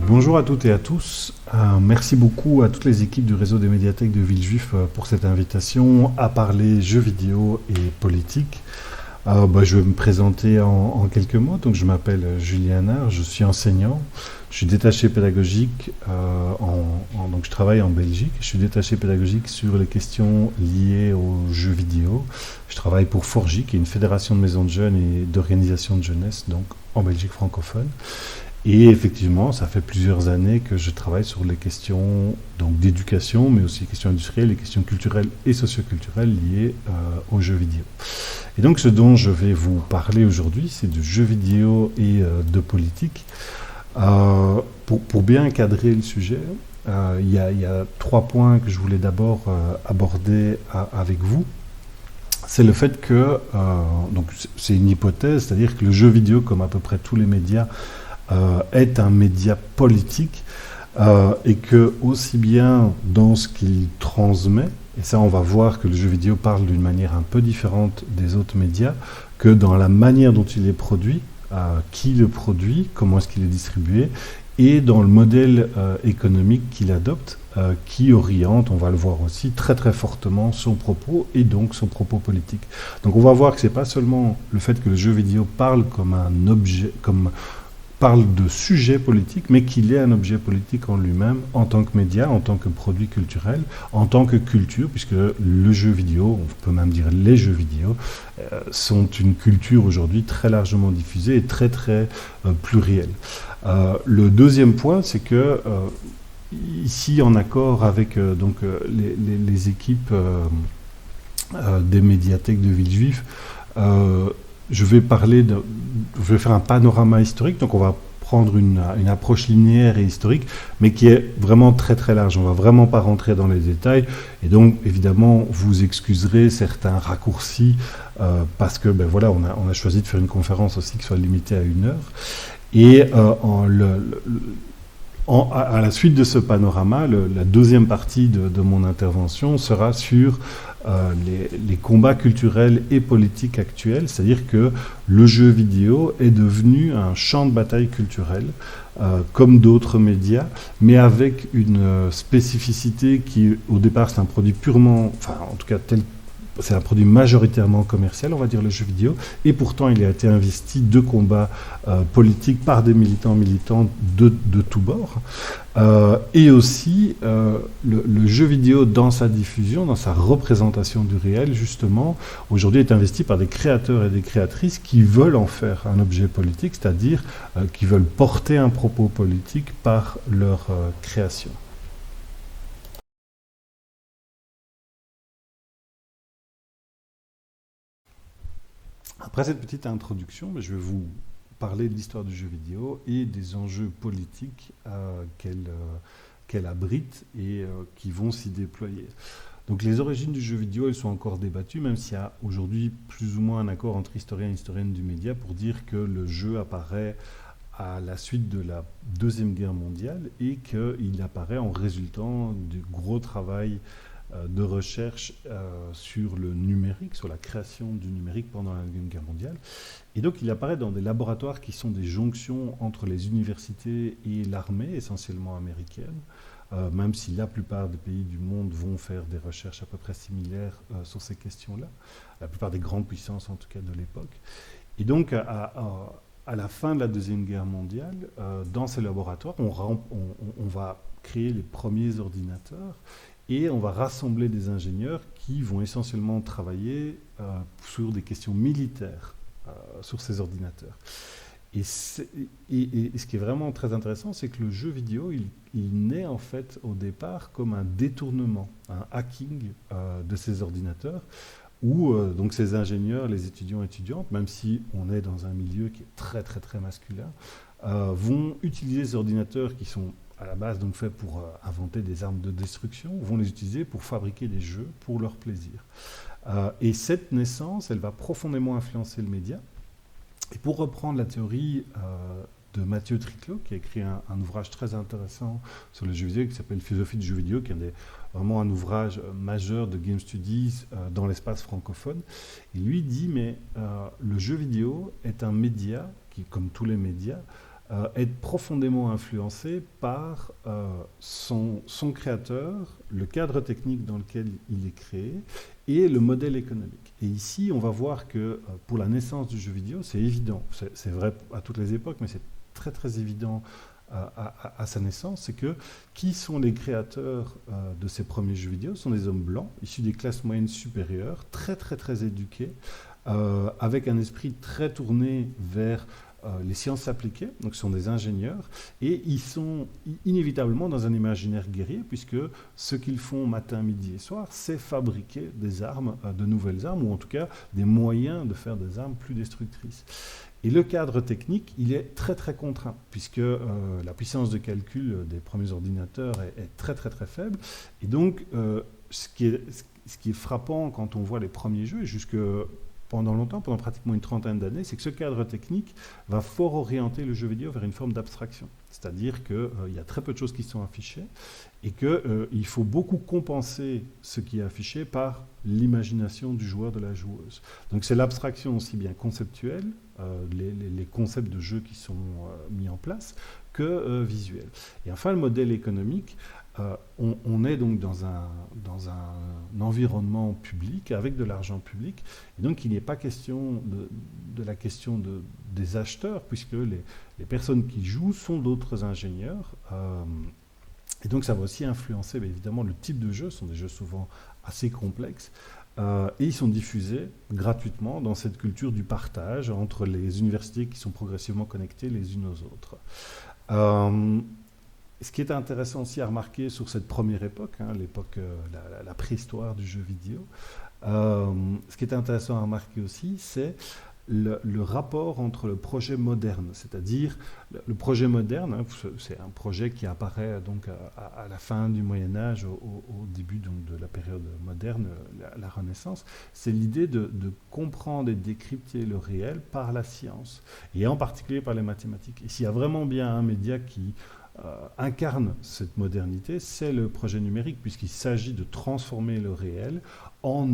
Bonjour à toutes et à tous. Merci beaucoup à toutes les équipes du réseau des médiathèques de Villejuif pour cette invitation à parler jeux vidéo et politique. Je vais me présenter en quelques mots. Donc, je m'appelle Julien Nard, je suis enseignant, je suis détaché pédagogique, donc je travaille en Belgique. Je suis détaché pédagogique sur les questions liées aux jeux vidéo. Je travaille pour Forgy, qui est une fédération de maisons de jeunes et d'organisations de jeunesse, donc en Belgique francophone. Et effectivement, ça fait plusieurs années que je travaille sur les questions donc d'éducation, mais aussi les questions industrielles, les questions culturelles et socioculturelles liées aux jeux vidéo. Et donc, ce dont je vais vous parler aujourd'hui, c'est de jeux vidéo et de politique. Pour bien cadrer le sujet, il y a 3 points que je voulais d'abord aborder avec vous. C'est le fait que, donc c'est une hypothèse, c'est-à-dire que le jeu vidéo, comme à peu près tous les médias, est un média politique et que aussi bien dans ce qu'il transmet, et ça on va voir que le jeu vidéo parle d'une manière un peu différente des autres médias, que dans la manière dont il est produit, qui le produit, comment est-ce qu'il est distribué, et dans le modèle économique qu'il adopte, qui oriente, on va le voir aussi, très très fortement son propos et donc son propos politique. Donc on va voir que c'est pas seulement le fait que le jeu vidéo parle comme un objet, parle de sujets politiques, mais qu'il est un objet politique en lui-même, en tant que média, en tant que produit culturel, en tant que culture, puisque le jeu vidéo, on peut même dire les jeux vidéo, sont une culture aujourd'hui très largement diffusée et très très plurielle. Le deuxième point, c'est que ici, en accord avec les équipes des médiathèques de Villejuif, je vais faire un panorama historique, donc on va prendre une approche linéaire et historique, mais qui est vraiment très très large. On ne va vraiment pas rentrer dans les détails, et donc évidemment vous excuserez certains raccourcis, parce que voilà, on a choisi de faire une conférence aussi qui soit limitée à 1 heure. Et à la suite de ce panorama, la deuxième partie de mon intervention sera sur les combats culturels et politiques actuels, c'est-à-dire que le jeu vidéo est devenu un champ de bataille culturel, comme d'autres médias, mais avec une spécificité qui, au départ, c'est un produit purement, enfin, en tout cas, c'est un produit majoritairement commercial, on va dire, le jeu vidéo, et pourtant il a été investi de combats politiques par des militants de tous bords. Et aussi, le jeu vidéo, dans sa diffusion, dans sa représentation du réel, justement, aujourd'hui est investi par des créateurs et des créatrices qui veulent en faire un objet politique, c'est-à-dire qui veulent porter un propos politique par leur création. Après cette petite introduction, je vais vous parler de l'histoire du jeu vidéo et des enjeux politiques qu'elle abrite et qui vont s'y déployer. Donc les origines du jeu vidéo, elles sont encore débattues, même s'il y a aujourd'hui plus ou moins un accord entre historiens et historiennes du média pour dire que le jeu apparaît à la suite de la Deuxième Guerre mondiale et qu'il apparaît en résultant du gros travail de recherche sur le numérique, sur la création du numérique pendant la Deuxième Guerre mondiale. Et donc il apparaît dans des laboratoires qui sont des jonctions entre les universités et l'armée, essentiellement américaine, même si la plupart des pays du monde vont faire des recherches à peu près similaires sur ces questions-là, la plupart des grandes puissances en tout cas de l'époque. Et donc à la fin de la Deuxième Guerre mondiale, dans ces laboratoires, on va créer les premiers ordinateurs et on va rassembler des ingénieurs qui vont essentiellement travailler sur des questions militaires sur ces ordinateurs. Et ce qui est vraiment très intéressant, c'est que le jeu vidéo, il naît en fait au départ comme un détournement, un hacking de ces ordinateurs, où donc ces ingénieurs, les étudiants et étudiantes, même si on est dans un milieu qui est très très très masculin, vont utiliser ces ordinateurs qui sont à la base donc faits pour inventer des armes de destruction, vont les utiliser pour fabriquer des jeux pour leur plaisir. Et cette naissance, elle va profondément influencer le média. Et pour reprendre la théorie de Mathieu Triclot, qui a écrit un ouvrage très intéressant sur les jeux vidéo, qui s'appelle Philosophie du jeu vidéo, qui est vraiment un ouvrage majeur de Game Studies dans l'espace francophone. Il lui dit, mais le jeu vidéo est un média qui, comme tous les médias, est profondément influencé par son créateur, le cadre technique dans lequel il est créé et le modèle économique. Et ici, on va voir que pour la naissance du jeu vidéo, c'est évident, c'est vrai à toutes les époques, mais c'est très très évident à sa naissance, c'est que qui sont les créateurs de ces premiers jeux vidéo? Ce sont des hommes blancs, issus des classes moyennes supérieures, très très très éduqués, avec un esprit très tourné vers les sciences appliquées, donc ce sont des ingénieurs, et ils sont inévitablement dans un imaginaire guerrier, puisque ce qu'ils font matin, midi et soir, c'est fabriquer des armes, de nouvelles armes, ou en tout cas des moyens de faire des armes plus destructrices. Et le cadre technique, il est très très contraint, puisque la puissance de calcul des premiers ordinateurs est très très très faible. Et donc, ce qui est frappant quand on voit les premiers jeux, et jusque pendant longtemps, pendant pratiquement une trentaine d'années, c'est que ce cadre technique va fort orienter le jeu vidéo vers une forme d'abstraction. C'est-à-dire qu'il y a très peu de choses qui sont affichées et qu'il faut beaucoup compenser ce qui est affiché par l'imagination du joueur, de la joueuse. Donc c'est l'abstraction aussi bien conceptuelle, les concepts de jeu qui sont mis en place, que visuelle. Et enfin, le modèle économique, on est donc dans un environnement public, avec de l'argent public, et donc il n'est pas question de la question des acheteurs, puisque les personnes qui jouent sont d'autres ingénieurs, et donc ça va aussi influencer évidemment le type de jeu. Ce sont des jeux souvent assez complexes, et ils sont diffusés gratuitement dans cette culture du partage entre les universités qui sont progressivement connectées les unes aux autres. Ce qui est intéressant aussi à remarquer sur cette première époque, l'époque, la préhistoire du jeu vidéo, ce qui est intéressant à remarquer aussi, c'est le rapport entre le projet moderne, c'est-à-dire le projet moderne, c'est un projet qui apparaît donc à la fin du Moyen Âge, au début donc de la période moderne, la Renaissance, c'est l'idée de comprendre et de décrypter le réel par la science, et en particulier par les mathématiques. Et s'il y a vraiment bien un média qui incarne cette modernité, c'est le projet numérique, puisqu'il s'agit de transformer le réel en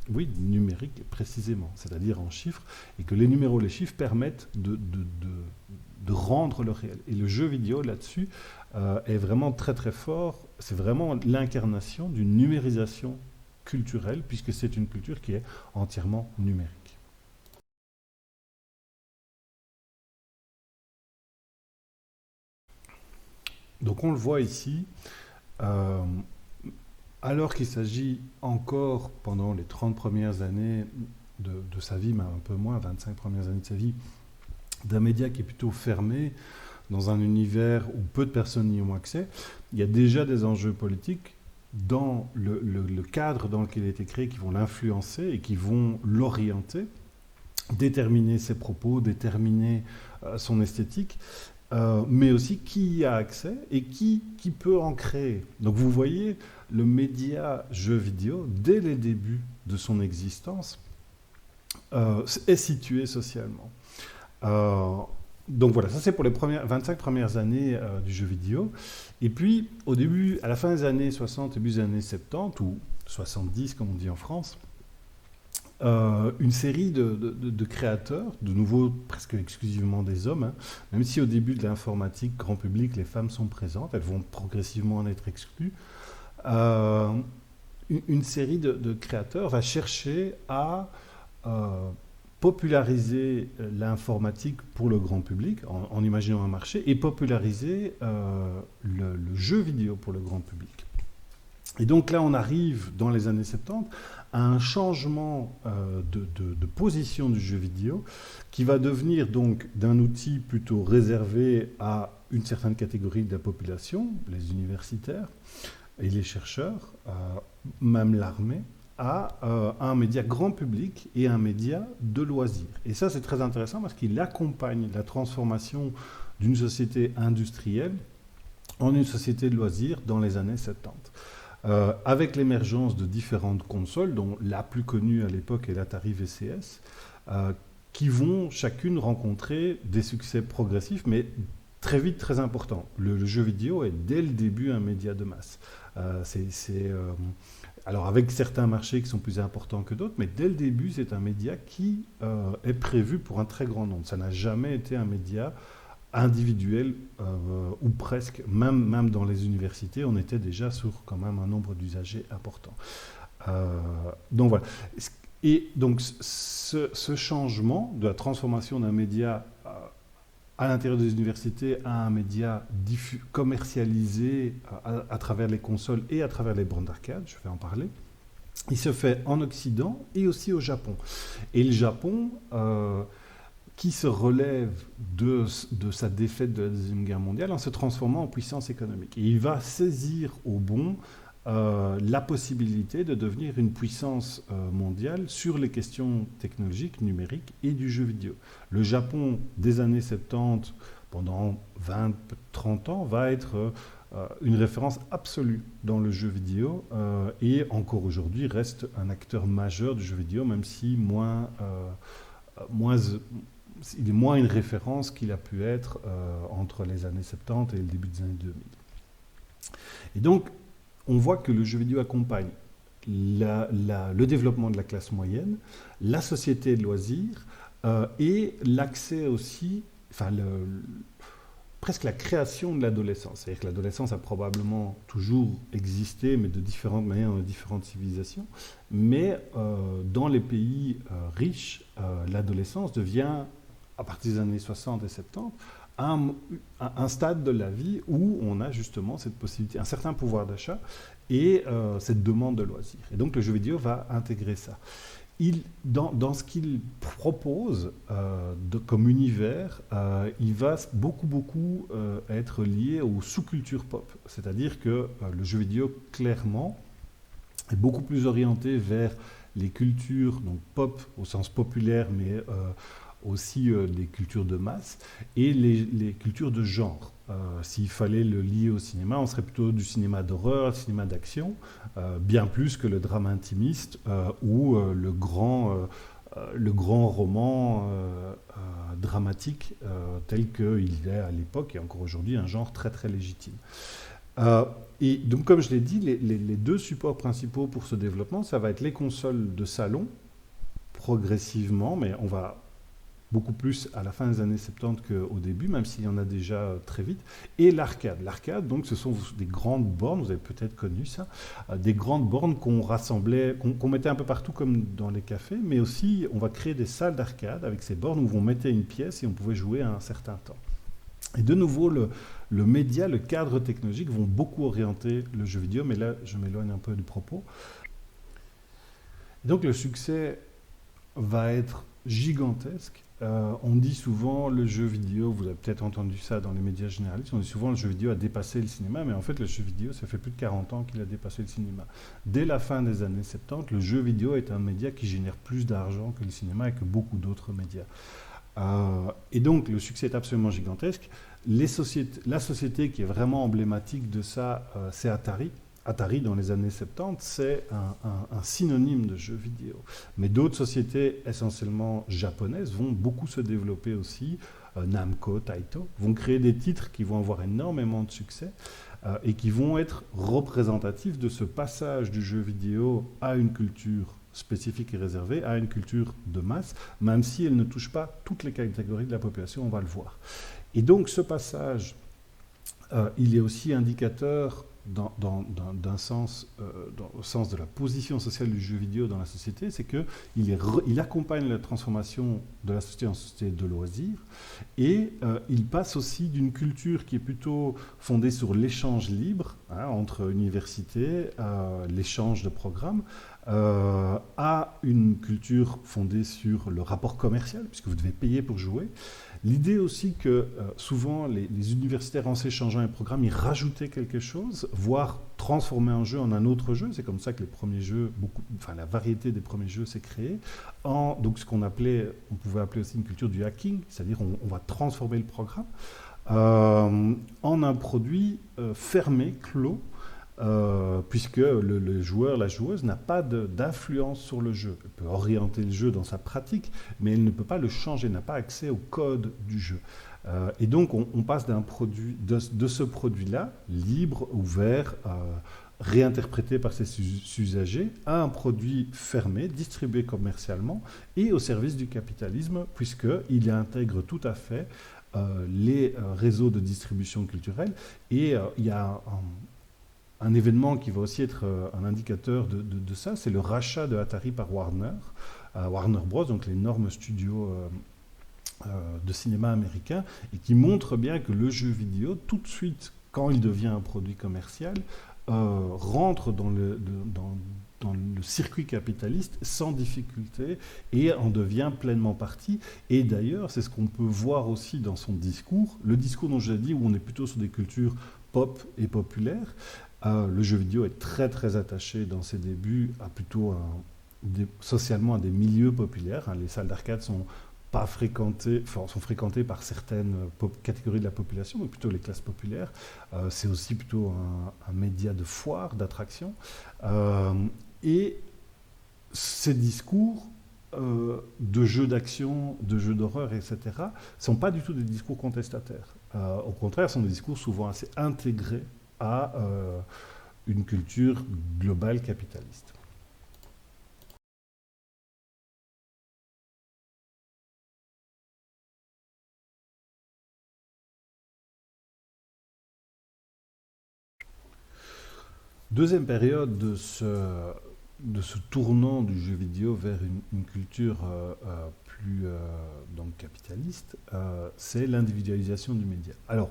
oui, numérique précisément, c'est-à-dire en chiffres, et que les numéros, les chiffres permettent de rendre le réel. Et le jeu vidéo là-dessus est vraiment très très fort, c'est vraiment l'incarnation d'une numérisation culturelle, puisque c'est une culture qui est entièrement numérique. Donc on le voit ici, euh, alors qu'il s'agit encore, pendant les 30 premières années de sa vie, mais un peu moins, 25 premières années de sa vie, d'un média qui est plutôt fermé, dans un univers où peu de personnes n'y ont accès, il y a déjà des enjeux politiques dans le cadre dans lequel il a été créé qui vont l'influencer et qui vont l'orienter, déterminer ses propos, déterminer son esthétique, mais aussi qui y a accès et qui peut en créer. Donc vous voyez, le média jeu vidéo, dès les débuts de son existence, est situé socialement. Euh, donc voilà, ça c'est pour les 25 premières années du jeu vidéo. Et puis, au début, à la fin des années 60, début des années 70, ou 70 comme on dit en France, une série de créateurs, de nouveau presque exclusivement des hommes, même si au début de l'informatique grand public, les femmes sont présentes, elles vont progressivement en être exclues, euh, une série de créateurs va chercher à populariser l'informatique pour le grand public, en imaginant un marché, et populariser le jeu vidéo pour le grand public. Et donc là, on arrive dans les années 70 à un changement de position du jeu vidéo qui va devenir donc d'un outil plutôt réservé à une certaine catégorie de la population, les universitaires et les chercheurs, même l'armée, à un média grand public et un média de loisirs. Et ça, c'est très intéressant parce qu'il accompagne la transformation d'une société industrielle en une société de loisirs dans les années 70. Avec l'émergence de différentes consoles, dont la plus connue à l'époque est l'Atari VCS, qui vont chacune rencontrer des succès progressifs, mais très vite très importants. Le jeu vidéo est dès le début un média de masse. Alors avec certains marchés qui sont plus importants que d'autres, mais dès le début, c'est un média qui est prévu pour un très grand nombre. Ça n'a jamais été un média individuel ou presque, même dans les universités, on était déjà sur quand même un nombre d'usagers important. Donc voilà. Et donc ce changement de la transformation d'un média à l'intérieur des universités à un média commercialisé à travers les consoles et à travers les bornes d'arcade, je vais en parler, il se fait en Occident et aussi au Japon. Et le Japon, qui se relève de sa défaite de la Deuxième Guerre mondiale en se transformant en puissance économique. Et il va saisir au bon la possibilité de devenir une puissance mondiale sur les questions technologiques, numériques et du jeu vidéo. Le Japon, des années 70, pendant 20, 30 ans, va être une référence absolue dans le jeu vidéo et encore aujourd'hui reste un acteur majeur du jeu vidéo, même si il est moins une référence qu'il a pu être entre les années 70 et le début des années 2000. Et donc, on voit que le jeu vidéo accompagne le développement de la classe moyenne, la société de loisirs et l'accès aussi, presque la création de l'adolescence. C'est-à-dire que l'adolescence a probablement toujours existé, mais de différentes manières dans différentes civilisations. Mais dans les pays riches, l'adolescence devient, à partir des années 60 et 70, un stade de la vie où on a justement cette possibilité, un certain pouvoir d'achat et cette demande de loisirs. Et donc le jeu vidéo va intégrer ça. Dans ce qu'il propose comme univers, il va beaucoup être lié aux sous-cultures pop. C'est-à-dire que le jeu vidéo, clairement, est beaucoup plus orienté vers les cultures donc pop au sens populaire, mais aussi des cultures de masse et les cultures de genre. S'il fallait le lier au cinéma, on serait plutôt du cinéma d'horreur, cinéma d'action, bien plus que le drame intimiste ou le grand roman dramatique tel qu'il est à l'époque et encore aujourd'hui un genre très très légitime. Et donc comme je l'ai dit, les deux supports principaux pour ce développement, ça va être les consoles de salon, progressivement, mais on va beaucoup plus à la fin des années 70 qu'au début, même s'il y en a déjà très vite, et l'arcade. L'arcade, donc, ce sont des grandes bornes, vous avez peut-être connu ça, des grandes bornes qu'on rassemblait, qu'on mettait un peu partout comme dans les cafés, mais aussi on va créer des salles d'arcade avec ces bornes où on mettait une pièce et on pouvait jouer à un certain temps. Et de nouveau, le média, le cadre technologique vont beaucoup orienter le jeu vidéo, mais là, je m'éloigne un peu du propos. Et donc, le succès va être gigantesque. On dit souvent le jeu vidéo, vous avez peut-être entendu ça dans les médias généralistes, on dit souvent le jeu vidéo a dépassé le cinéma, mais en fait le jeu vidéo, ça fait plus de 40 ans qu'il a dépassé le cinéma. Dès la fin des années 70, le jeu vidéo est un média qui génère plus d'argent que le cinéma et que beaucoup d'autres médias. Et donc le succès est absolument gigantesque. La société qui est vraiment emblématique de ça, c'est Atari. Atari, dans les années 70, c'est un synonyme de jeu vidéo. Mais d'autres sociétés, essentiellement japonaises, vont beaucoup se développer aussi. Namco, Taito, vont créer des titres qui vont avoir énormément de succès et qui vont être représentatifs de ce passage du jeu vidéo à une culture spécifique et réservée, à une culture de masse, même si elle ne touche pas toutes les catégories de la population, on va le voir. Et donc ce passage, il est aussi indicateur d'un sens, au sens de la position sociale du jeu vidéo dans la société, c'est qu'il accompagne la transformation de la société en société de loisirs et il passe aussi d'une culture qui est plutôt fondée sur l'échange libre entre universités, l'échange de programmes, à une culture fondée sur le rapport commercial, puisque vous devez payer pour jouer. L'idée aussi que souvent les universitaires en s'échangeant un programme, ils rajoutaient quelque chose, voire transformer un jeu en un autre jeu. C'est comme ça que les premiers jeux, la variété des premiers jeux s'est créée. Donc ce qu'on pouvait appeler aussi une culture du hacking, c'est-à-dire on va transformer le programme en un produit fermé, clos, puisque le joueur, la joueuse n'a pas d'influence sur le jeu. Elle peut orienter le jeu dans sa pratique, mais elle ne peut pas le changer, n'a pas accès au code du jeu. Et donc on passe d'un produit, de ce produit-là, libre, ouvert, réinterprété par ses usagers à un produit fermé, distribué commercialement et au service du capitalisme, puisqu'il intègre tout à fait les réseaux de distribution culturelle. Et il y a un événement qui va aussi être un indicateur de ça, c'est le rachat de Atari par Warner, Warner Bros., donc l'énorme studio de cinéma américain, et qui montre bien que le jeu vidéo, tout de suite, quand il devient un produit commercial, rentre dans le circuit capitaliste sans difficulté et en devient pleinement partie. Et d'ailleurs, c'est ce qu'on peut voir aussi dans son discours. Le discours dont j'ai dit, où on est plutôt sur des cultures pop et populaires, le jeu vidéo est très très attaché dans ses débuts à plutôt socialement à des milieux populaires. Les salles d'arcade sont pas fréquentées, enfin, sont fréquentées par certaines catégories de la population, mais plutôt les classes populaires. C'est aussi plutôt un média de foire, d'attraction. Et ces discours de jeux d'action, de jeux d'horreur, etc., ne sont pas du tout des discours contestataires. Au contraire, ce sont des discours souvent assez intégrés à une culture globale capitaliste. Deuxième période de ce tournant du jeu vidéo vers une culture plus donc capitaliste, c'est l'individualisation du média. Alors,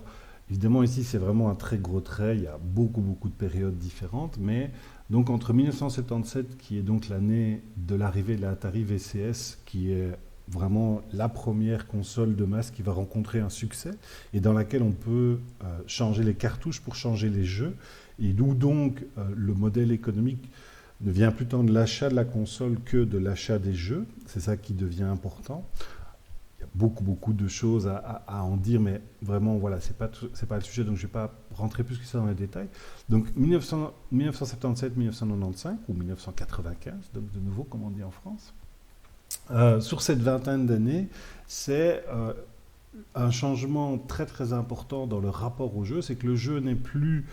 évidemment, ici, c'est vraiment un très gros trait, il y a beaucoup, beaucoup de périodes différentes, mais donc entre 1977, qui est donc l'année de l'arrivée de l'Atari VCS, qui est vraiment la première console de masse qui va rencontrer un succès, et dans laquelle on peut changer les cartouches pour changer les jeux, et d'où donc le modèle économique ne vient plus tant de l'achat de la console que de l'achat des jeux. C'est ça qui devient important. Il y a beaucoup, beaucoup de choses à en dire, mais vraiment, voilà, c'est pas le sujet, donc je ne vais pas rentrer plus que ça dans les détails. Donc 1977-1995, ou 1995, donc de nouveau, comme on dit en France, sur cette vingtaine d'années, c'est un changement très, très important dans le rapport au jeu. C'est que le jeu n'est plus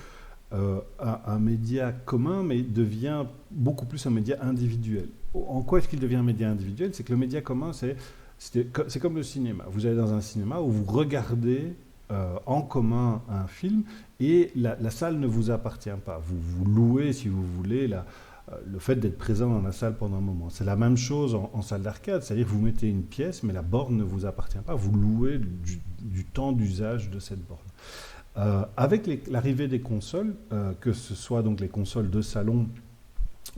un média commun, mais devient beaucoup plus un média individuel. En quoi est-ce qu'il devient un média individuel? C'est que le média commun, c'est comme le cinéma. Vous allez dans un cinéma où vous regardez en commun un film et la salle ne vous appartient pas. Vous louez, si vous voulez, le fait d'être présent dans la salle pendant un moment. C'est la même chose en salle d'arcade, c'est-à-dire que vous mettez une pièce, mais la borne ne vous appartient pas. Vous louez du temps d'usage de cette borne. Avec l'arrivée des consoles, que ce soit donc les consoles de salon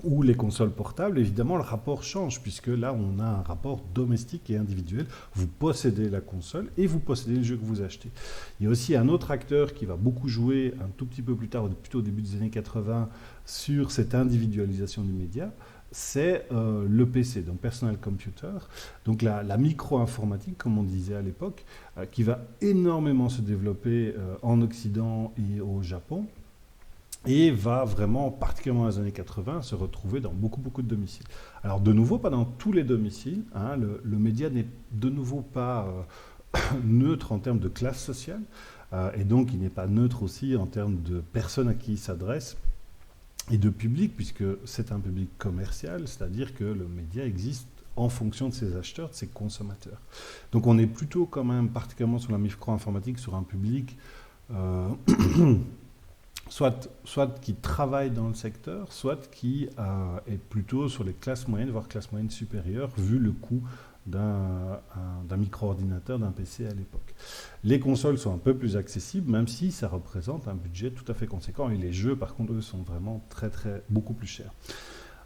ou les consoles portables, évidemment, le rapport change, puisque là, on a un rapport domestique et individuel. Vous possédez la console et vous possédez le jeu que vous achetez. Il y a aussi un autre acteur qui va beaucoup jouer un tout petit peu plus tard, plutôt au début des années 80, sur cette individualisation du média, c'est le PC, donc Personal Computer, donc la micro-informatique, comme on disait à l'époque, qui va énormément se développer en Occident et au Japon, et va vraiment, particulièrement dans les années 80, se retrouver dans beaucoup, beaucoup de domiciles. Alors de nouveau, pas dans tous les domiciles, hein, le média n'est de nouveau pas neutre en termes de classe sociale, et donc il n'est pas neutre aussi en termes de personnes à qui il s'adresse, et de public, puisque c'est un public commercial, c'est-à-dire que le média existe en fonction de ses acheteurs, de ses consommateurs. Donc on est plutôt quand même, particulièrement sur la micro-informatique, sur un public soit qui travaille dans le secteur, soit qui est plutôt sur les classes moyennes, voire classes moyennes supérieures, vu le coût d'un micro-ordinateur, d'un PC à l'époque. Les consoles sont un peu plus accessibles, même si ça représente un budget tout à fait conséquent. Et les jeux, par contre, eux, sont vraiment beaucoup plus chers.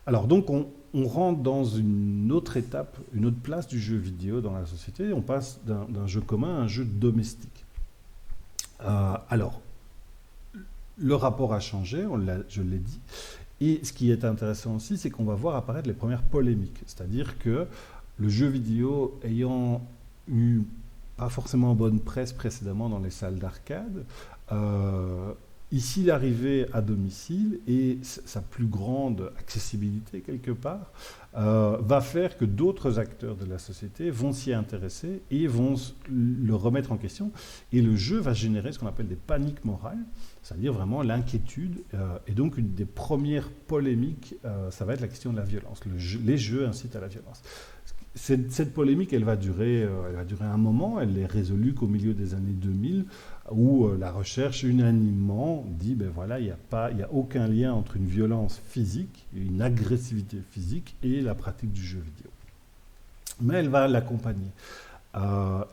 Alors donc, on rentre dans une autre étape, une autre place du jeu vidéo dans la société. On passe d'un jeu commun à un jeu domestique. Alors, le rapport a changé, je l'ai dit. Et ce qui est intéressant aussi, c'est qu'on va voir apparaître les premières polémiques. C'est-à-dire que le jeu vidéo ayant eu pas forcément bonne presse précédemment dans les salles d'arcade, Ici, l'arrivée à domicile et sa plus grande accessibilité quelque part va faire que d'autres acteurs de la société vont s'y intéresser et vont le remettre en question. Et le jeu va générer ce qu'on appelle des paniques morales, c'est-à-dire vraiment l'inquiétude. Et donc, une des premières polémiques, ça va être la question de la violence. Les jeux incitent à la violence. Cette polémique, elle va durer un moment. Elle est résolue qu'au milieu des années 2000, où la recherche unanimement dit, ben voilà, il n'y a aucun lien entre une violence physique, une agressivité physique et la pratique du jeu vidéo. Mais elle va l'accompagner.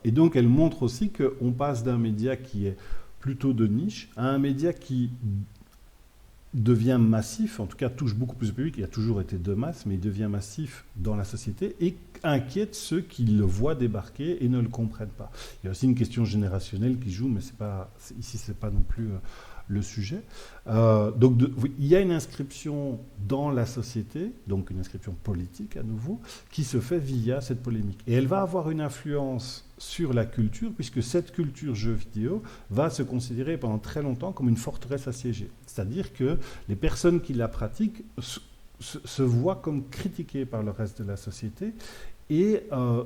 Et donc, elle montre aussi qu'on passe d'un média qui est plutôt de niche à un média qui devient massif, en tout cas touche beaucoup plus de public, il a toujours été de masse, mais il devient massif dans la société et inquiète ceux qui le voient débarquer et ne le comprennent pas. Il y a aussi une question générationnelle qui joue, mais ici c'est pas non plus le sujet. Donc il y a une inscription dans la société, donc une inscription politique à nouveau, qui se fait via cette polémique. Et elle va avoir une influence sur la culture, puisque cette culture jeu vidéo va se considérer pendant très longtemps comme une forteresse assiégée. C'est-à-dire que les personnes qui la pratiquent se voient comme critiquées par le reste de la société et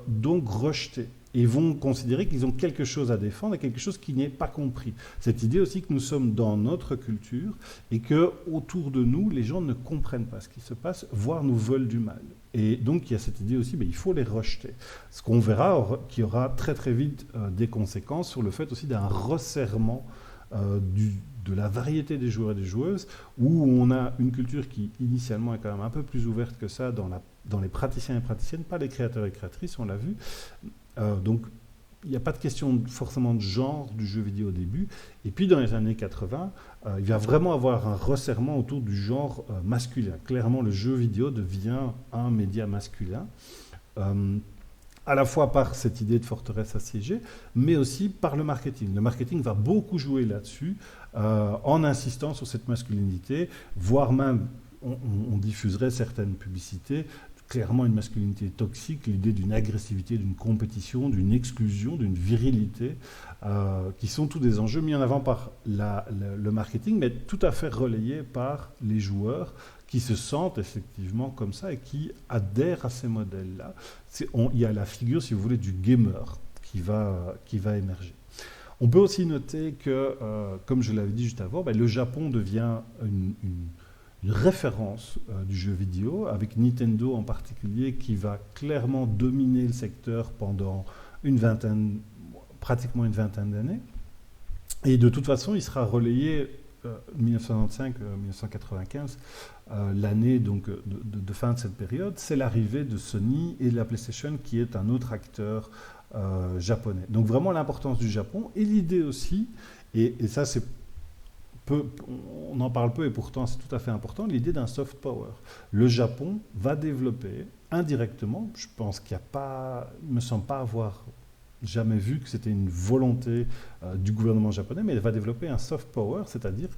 donc rejetées. Et vont considérer qu'ils ont quelque chose à défendre et quelque chose qui n'est pas compris. Cette idée aussi que nous sommes dans notre culture et que autour de nous, les gens ne comprennent pas ce qui se passe, voire nous veulent du mal. Et donc il y a cette idée aussi, il faut les rejeter. Ce qu'on verra, qui aura très très vite des conséquences sur le fait aussi d'un resserrement de la variété des joueurs et des joueuses, où on a une culture qui initialement est quand même un peu plus ouverte que ça dans les praticiens et praticiennes, pas les créateurs et créatrices, on l'a vu. Donc, il n'y a pas de question forcément de genre du jeu vidéo au début. Et puis, dans les années 80, il va vraiment avoir un resserrement autour du genre masculin. Clairement, le jeu vidéo devient un média masculin, à la fois par cette idée de forteresse assiégée, mais aussi par le marketing. Le marketing va beaucoup jouer là-dessus, en insistant sur cette masculinité, voire même, on diffuserait certaines publicités, clairement une masculinité toxique, l'idée d'une agressivité, d'une compétition, d'une exclusion, d'une virilité, qui sont tous des enjeux mis en avant par le marketing, mais tout à fait relayés par les joueurs qui se sentent effectivement comme ça et qui adhèrent à ces modèles-là. Il y a la figure, si vous voulez, du gamer qui va émerger. On peut aussi noter que, comme je l'avais dit juste avant, le Japon devient une référence du jeu vidéo, avec Nintendo en particulier, qui va clairement dominer le secteur pendant pratiquement une vingtaine d'années. Et de toute façon, il sera relayé 1995-1995, l'année donc de fin de cette période, c'est l'arrivée de Sony et de la PlayStation, qui est un autre acteur japonais. Donc vraiment l'importance du Japon, et l'idée aussi, et ça c'est on en parle peu et pourtant c'est tout à fait important, l'idée d'un soft power. Le Japon va développer indirectement, je pense qu'il n'y a pas, il ne me semble pas avoir jamais vu que c'était une volonté du gouvernement japonais, mais il va développer un soft power, c'est-à-dire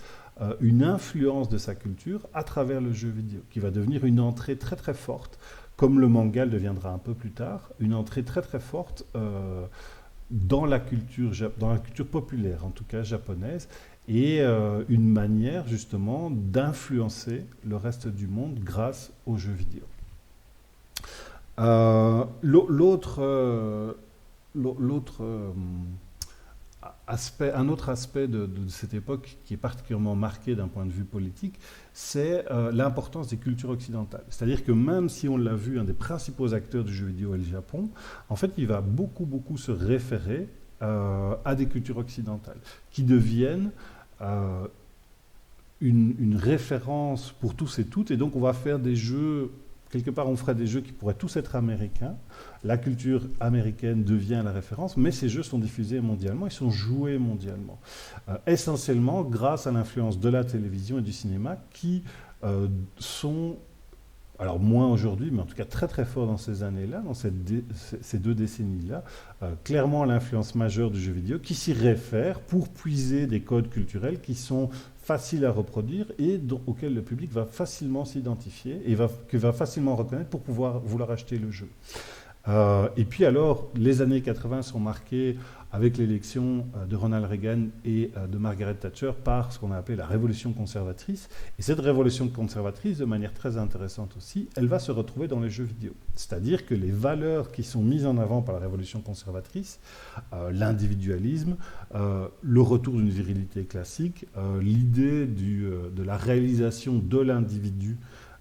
une influence de sa culture à travers le jeu vidéo, qui va devenir une entrée très très forte, comme le manga le deviendra un peu plus tard, une entrée très très forte dans la culture populaire, en tout cas japonaise, et une manière justement d'influencer le reste du monde grâce aux jeux vidéo. Un autre aspect de cette époque qui est particulièrement marqué d'un point de vue politique, c'est l'importance des cultures occidentales. C'est-à-dire que même si on l'a vu, un des principaux acteurs du jeu vidéo est le Japon, en fait il va beaucoup se référer à des cultures occidentales qui deviennent une référence pour tous et toutes, et donc on va faire des jeux, quelque part on ferait des jeux qui pourraient tous être américains, la culture américaine devient la référence, mais ces jeux sont diffusés mondialement, ils sont joués mondialement, essentiellement grâce à l'influence de la télévision et du cinéma qui sont, alors moins aujourd'hui, mais en tout cas très très fort dans ces années-là, dans ces 2 décennies-là, clairement l'influence majeure du jeu vidéo qui s'y réfère pour puiser des codes culturels qui sont faciles à reproduire et auxquels le public va facilement s'identifier et que va facilement reconnaître pour pouvoir vouloir acheter le jeu. Et puis alors, les années 80 sont marquées avec l'élection de Ronald Reagan et de Margaret Thatcher par ce qu'on a appelé la révolution conservatrice. Et cette révolution conservatrice, de manière très intéressante aussi, elle va se retrouver dans les jeux vidéo. C'est-à-dire que les valeurs qui sont mises en avant par la révolution conservatrice, l'individualisme, le retour d'une virilité classique, l'idée de la réalisation de l'individu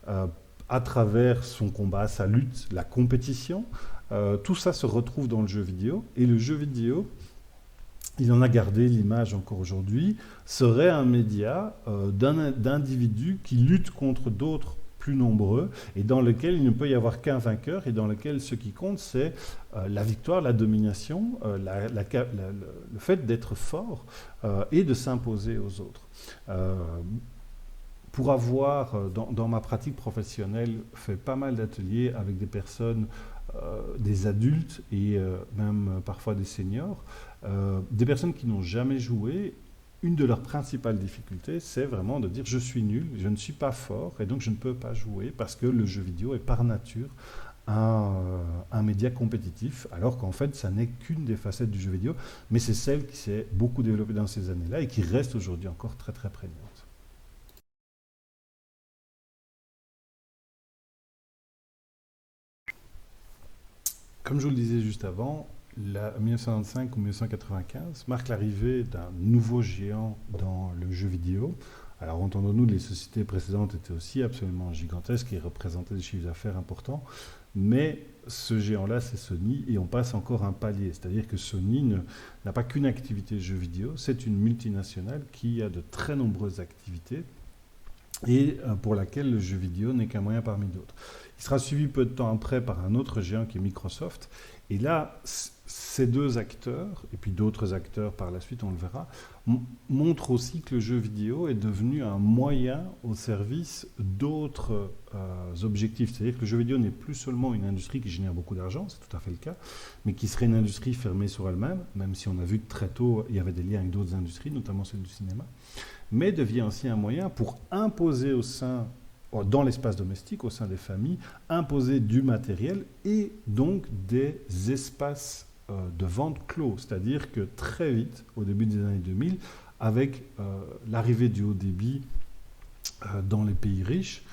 à travers son combat, sa lutte, la compétition, tout ça se retrouve dans le jeu vidéo. Et le jeu vidéo, il en a gardé l'image encore aujourd'hui, serait un média d'individus qui luttent contre d'autres plus nombreux et dans lequel il ne peut y avoir qu'un vainqueur et dans lequel ce qui compte c'est la victoire, la domination, le fait d'être fort et de s'imposer aux autres. Pour avoir, dans ma pratique professionnelle, fait pas mal d'ateliers avec des personnes, des adultes et même parfois des seniors, des personnes qui n'ont jamais joué, une de leurs principales difficultés, c'est vraiment de dire je suis nul, je ne suis pas fort et donc je ne peux pas jouer parce que le jeu vidéo est par nature un média compétitif, alors qu'en fait, ça n'est qu'une des facettes du jeu vidéo, mais c'est celle qui s'est beaucoup développée dans ces années-là et qui reste aujourd'hui encore très très prégnante. Comme je vous le disais juste avant, 1995 ou 1995 marque l'arrivée d'un nouveau géant dans le jeu vidéo. Alors entendons-nous, les sociétés précédentes étaient aussi absolument gigantesques et représentaient des chiffres d'affaires importants, mais ce géant-là, c'est Sony, et on passe encore un palier. C'est-à-dire que Sony n'a pas qu'une activité jeu vidéo, c'est une multinationale qui a de très nombreuses activités et pour laquelle le jeu vidéo n'est qu'un moyen parmi d'autres. Il sera suivi peu de temps après par un autre géant qui est Microsoft. Et là, ces deux acteurs, et puis d'autres acteurs par la suite, on le verra, montrent aussi que le jeu vidéo est devenu un moyen au service d'autres objectifs. C'est-à-dire que le jeu vidéo n'est plus seulement une industrie qui génère beaucoup d'argent, c'est tout à fait le cas, mais qui serait une industrie fermée sur elle-même, même si on a vu que très tôt, il y avait des liens avec d'autres industries, notamment celle du cinéma, mais devient aussi un moyen pour imposer dans l'espace domestique, au sein des familles, imposer du matériel et donc des espaces de vente clos. C'est-à-dire que très vite, au début des années 2000, avec l'arrivée du haut débit dans les pays riches,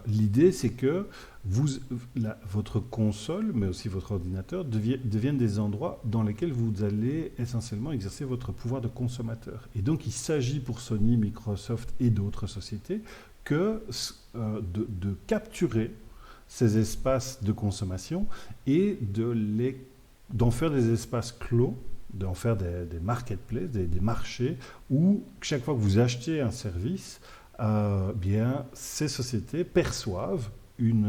l'idée c'est que votre console, mais aussi votre ordinateur, deviennent des endroits dans lesquels vous allez essentiellement exercer votre pouvoir de consommateur. Et donc il s'agit pour Sony, Microsoft et d'autres sociétés de capturer ces espaces de consommation et d'en faire des espaces clos, d'en faire des marketplaces, des marchés, où chaque fois que vous achetez un service, bien, ces sociétés perçoivent une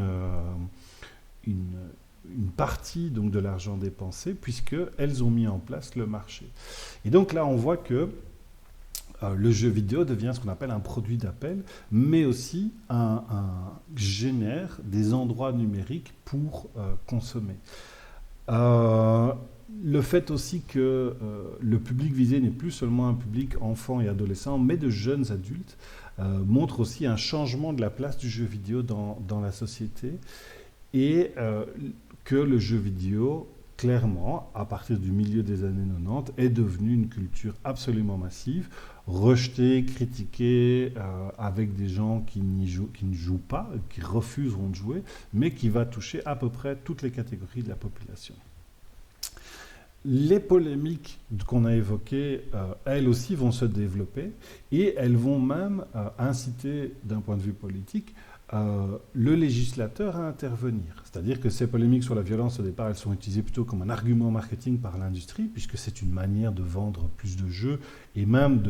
partie donc, de l'argent dépensé, puisqu'elles ont mis en place le marché. Et donc là, on voit que le jeu vidéo devient ce qu'on appelle un produit d'appel, mais aussi génère des endroits numériques pour consommer. Le fait aussi que le public visé n'est plus seulement un public enfant et adolescent, mais de jeunes adultes, montre aussi un changement de la place du jeu vidéo dans la société et que le jeu vidéo, clairement, à partir du milieu des années 90, est devenu une culture absolument massive, rejetée, critiquée, avec des gens qui ne jouent pas, qui refuseront de jouer, mais qui va toucher à peu près toutes les catégories de la population. Les polémiques qu'on a évoquées, elles aussi vont se développer et elles vont même inciter, d'un point de vue politique, le législateur à intervenir. C'est-à-dire que ces polémiques sur la violence, au départ, elles sont utilisées plutôt comme un argument marketing par l'industrie, puisque c'est une manière de vendre plus de jeux et même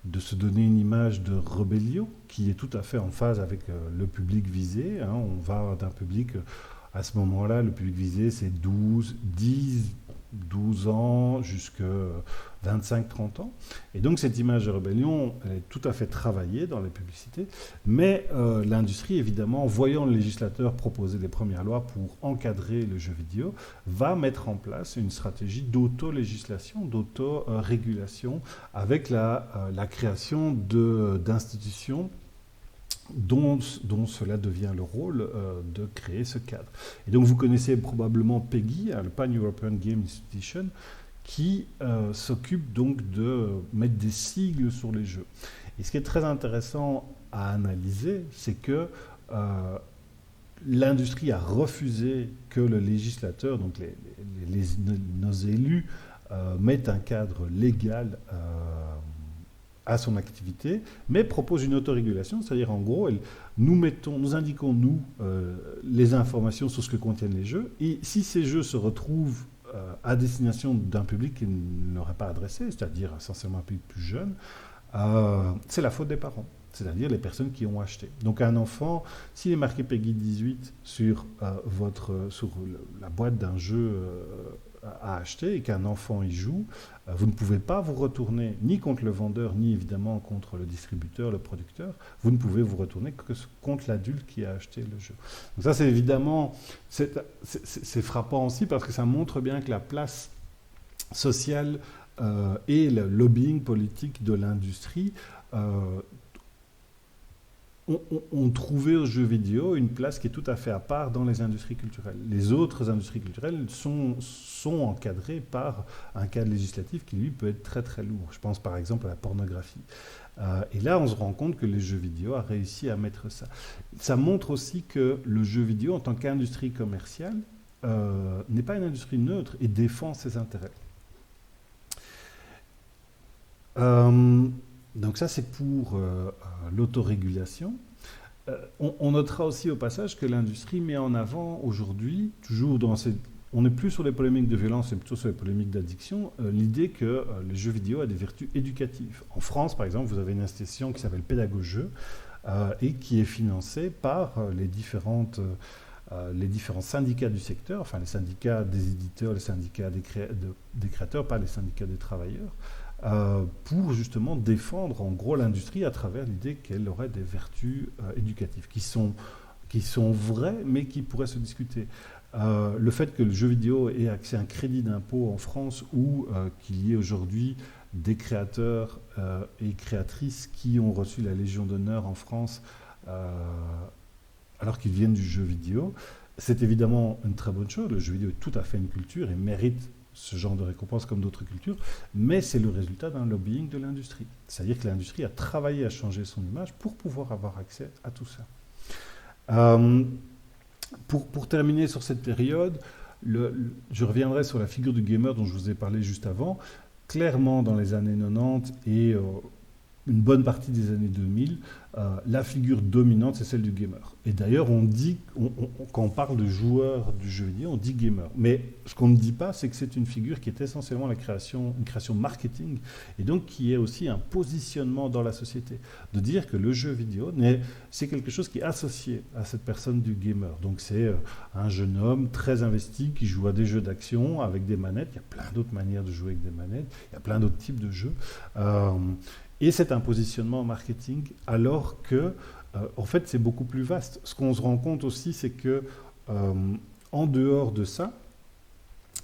de se donner une image de rébellion qui est tout à fait en phase avec le public visé. Hein. On va d'un public, à ce moment-là, le public visé, c'est 12 ans jusqu'à 25-30 ans. Et donc cette image de rébellion, elle est tout à fait travaillée dans les publicités, mais l'industrie, évidemment, en voyant le législateur proposer des premières lois pour encadrer le jeu vidéo, va mettre en place une stratégie d'auto-législation, d'auto-régulation, avec la création d'institutions dont cela devient le rôle de créer ce cadre. Et donc vous connaissez probablement PEGI, le Pan-European Game Institution, qui s'occupe donc de mettre des sigles sur les jeux. Et ce qui est très intéressant à analyser, c'est que euh, l'industrie a refusé que le législateur, donc nos élus, mettent un cadre légal à son activité, mais propose une autorégulation, c'est-à-dire en gros, nous indiquons, nous, les informations sur ce que contiennent les jeux, et si ces jeux se retrouvent à destination d'un public qui ne l'aurait pas adressé, c'est-à-dire essentiellement un public plus jeune, c'est la faute des parents, c'est-à-dire les personnes qui ont acheté. Donc un enfant, s'il est marqué Peggy 18 sur la boîte d'un jeu à acheter et qu'un enfant y joue, vous ne pouvez pas vous retourner ni contre le vendeur, ni évidemment contre le distributeur, le producteur. Vous ne pouvez vous retourner que contre l'adulte qui a acheté le jeu. Donc ça, c'est évidemment, c'est frappant aussi parce que ça montre bien que la place sociale et le lobbying politique de l'industrie ont trouvé aux jeux vidéo une place qui est tout à fait à part dans les industries culturelles. Les autres industries culturelles sont encadrées par un cadre législatif qui, lui, peut être très très lourd. Je pense par exemple à la pornographie. Et là, on se rend compte que les jeux vidéo a réussi à mettre ça. Ça montre aussi que le jeu vidéo, en tant qu'industrie commerciale, n'est pas une industrie neutre et défend ses intérêts. Euh, donc ça, c'est pour l'autorégulation. On notera aussi au passage que l'industrie met en avant aujourd'hui, toujours dans ces... On n'est plus sur les polémiques de violence, mais plutôt sur les polémiques d'addiction, l'idée que les jeux vidéo a des vertus éducatives. En France, par exemple, vous avez une institution qui s'appelle Pédagogeux et qui est financée par les différents syndicats du secteur, enfin les syndicats des éditeurs, les syndicats des créateurs, pas les syndicats des travailleurs, pour justement défendre en gros l'industrie à travers l'idée qu'elle aurait des vertus éducatives qui sont vraies mais qui pourraient se discuter. Le fait que le jeu vidéo ait accès à un crédit d'impôt en France ou qu'il y ait aujourd'hui des créateurs et créatrices qui ont reçu la Légion d'honneur en France alors qu'ils viennent du jeu vidéo, c'est évidemment une très bonne chose. Le jeu vidéo est tout à fait une culture et mérite ce genre de récompense comme d'autres cultures, mais c'est le résultat d'un lobbying de l'industrie. C'est-à-dire que l'industrie a travaillé à changer son image pour pouvoir avoir accès à tout ça. Pour terminer sur cette période, je reviendrai sur la figure du gamer dont je vous ai parlé juste avant. Clairement, dans les années 90 et une bonne partie des années 2000, la figure dominante, c'est celle du gamer. Et d'ailleurs, quand on parle de joueur du jeu vidéo, on dit gamer. Mais ce qu'on ne dit pas, c'est que c'est une figure qui est essentiellement une création marketing, et donc qui est aussi un positionnement dans la société. De dire que le jeu vidéo, c'est quelque chose qui est associé à cette personne du gamer. Donc c'est un jeune homme très investi qui joue à des jeux d'action avec des manettes. Il y a plein d'autres manières de jouer avec des manettes. Il y a plein d'autres types de jeux. Et c'est un positionnement marketing, alors que, en fait, c'est beaucoup plus vaste. Ce qu'on se rend compte aussi, c'est que, en dehors de ça,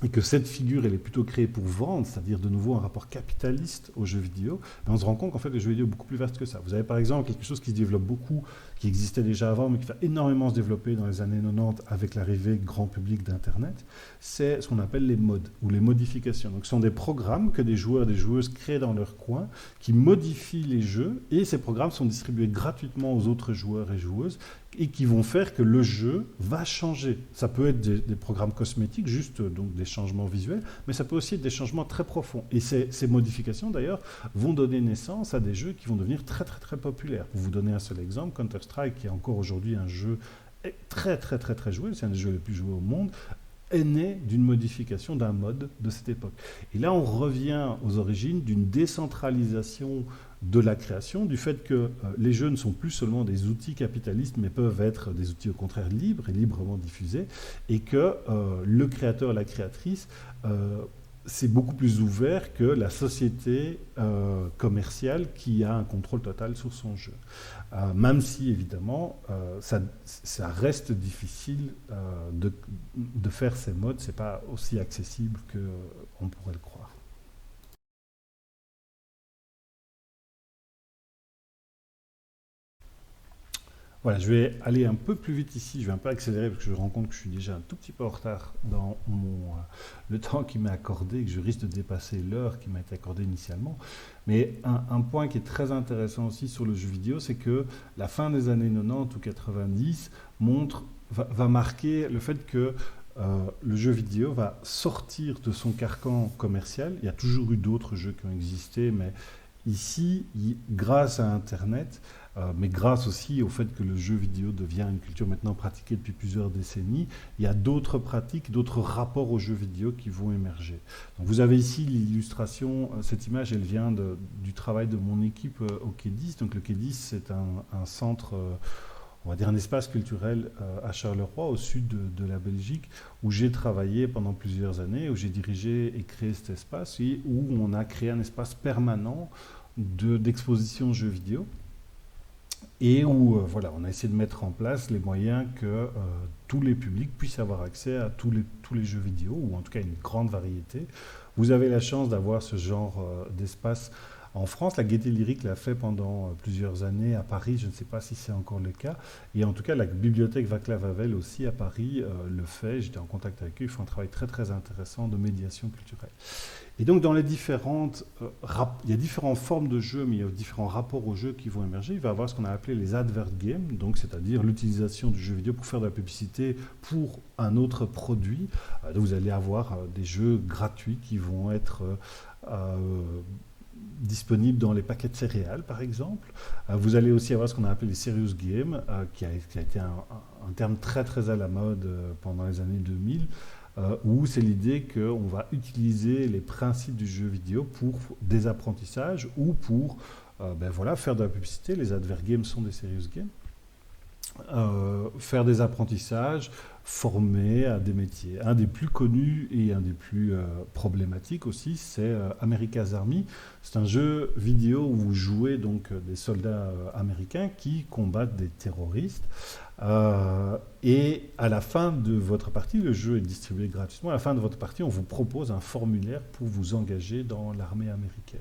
et que cette figure, elle est plutôt créée pour vendre, c'est-à-dire de nouveau un rapport capitaliste aux jeux vidéo, ben on se rend compte qu'en fait, les jeux vidéo sont beaucoup plus vastes que ça. Vous avez par exemple quelque chose qui se développe beaucoup, qui existait déjà avant, mais qui va énormément se développer dans les années 90 avec l'arrivée grand public d'Internet, c'est ce qu'on appelle les mods, ou les modifications. Donc ce sont des programmes que des joueurs et des joueuses créent dans leur coin, qui modifient les jeux, et ces programmes sont distribués gratuitement aux autres joueurs et joueuses, et qui vont faire que le jeu va changer. Ça peut être des programmes cosmétiques, juste donc des changements visuels, mais ça peut aussi être des changements très profonds. Et ces modifications, d'ailleurs, vont donner naissance à des jeux qui vont devenir très très très populaires. Pour vous donner un seul exemple, Counter-Strike, qui est encore aujourd'hui un jeu très très très très joué, c'est un des jeux les plus joués au monde, est né d'une modification d'un mode de cette époque. Et là, on revient aux origines d'une décentralisation de la création, du fait que les jeux ne sont plus seulement des outils capitalistes, mais peuvent être des outils au contraire libres et librement diffusés, et que le créateur, la créatrice, c'est beaucoup plus ouvert que la société commerciale qui a un contrôle total sur son jeu. Même si, évidemment, ça reste difficile de faire ces modes, c'est pas aussi accessible qu'on pourrait le croire. Voilà, je vais aller un peu plus vite ici, je vais un peu accélérer parce que je me rends compte que je suis déjà un tout petit peu en retard dans le temps qui m'est accordé, que je risque de dépasser l'heure qui m'a été accordée initialement. Mais un point qui est très intéressant aussi sur le jeu vidéo, c'est que la fin des années 90 ou 90 va marquer le fait que le jeu vidéo va sortir de son carcan commercial. Il y a toujours eu d'autres jeux qui ont existé, mais ici, grâce à Internet, mais grâce aussi au fait que le jeu vidéo devient une culture maintenant pratiquée depuis plusieurs décennies, il y a d'autres pratiques, d'autres rapports aux jeux vidéo qui vont émerger. Donc vous avez ici l'illustration, cette image, elle vient du travail de mon équipe au Quai-10. Donc le Quai-10, c'est un centre, on va dire un espace culturel à Charleroi, au sud de la Belgique, où j'ai travaillé pendant plusieurs années, où j'ai dirigé et créé cet espace, et où on a créé un espace permanent d'exposition jeux vidéo, et où voilà, on a essayé de mettre en place les moyens que tous les publics puissent avoir accès à tous les jeux vidéo, ou en tout cas une grande variété. Vous avez la chance d'avoir ce genre d'espace en France. La Gaîté Lyrique l'a fait pendant plusieurs années à Paris, je ne sais pas si c'est encore le cas. Et en tout cas, la bibliothèque Václav Havel aussi à Paris le fait. J'étais en contact avec eux, ils font un travail très très intéressant de médiation culturelle. Et donc dans les il y a différentes formes de jeux, mais il y a différents rapports aux jeux qui vont émerger. Il va y avoir ce qu'on a appelé les advert games, donc c'est-à-dire l'utilisation du jeu vidéo pour faire de la publicité pour un autre produit. Donc vous allez avoir des jeux gratuits qui vont être disponibles dans les paquets de céréales, par exemple. Vous allez aussi avoir ce qu'on a appelé les serious games, qui a été un terme très très à la mode pendant les années 2000, où c'est l'idée qu'on va utiliser les principes du jeu vidéo pour des apprentissages ou pour voilà, faire de la publicité. Les advert games sont des serious games. Faire des apprentissages, former à des métiers. Un des plus connus et un des plus problématiques aussi, c'est America's Army. C'est un jeu vidéo où vous jouez donc des soldats américains qui combattent des terroristes. Et à la fin de votre partie, le jeu est distribué gratuitement. À la fin de votre partie, on vous propose un formulaire pour vous engager dans l'armée américaine.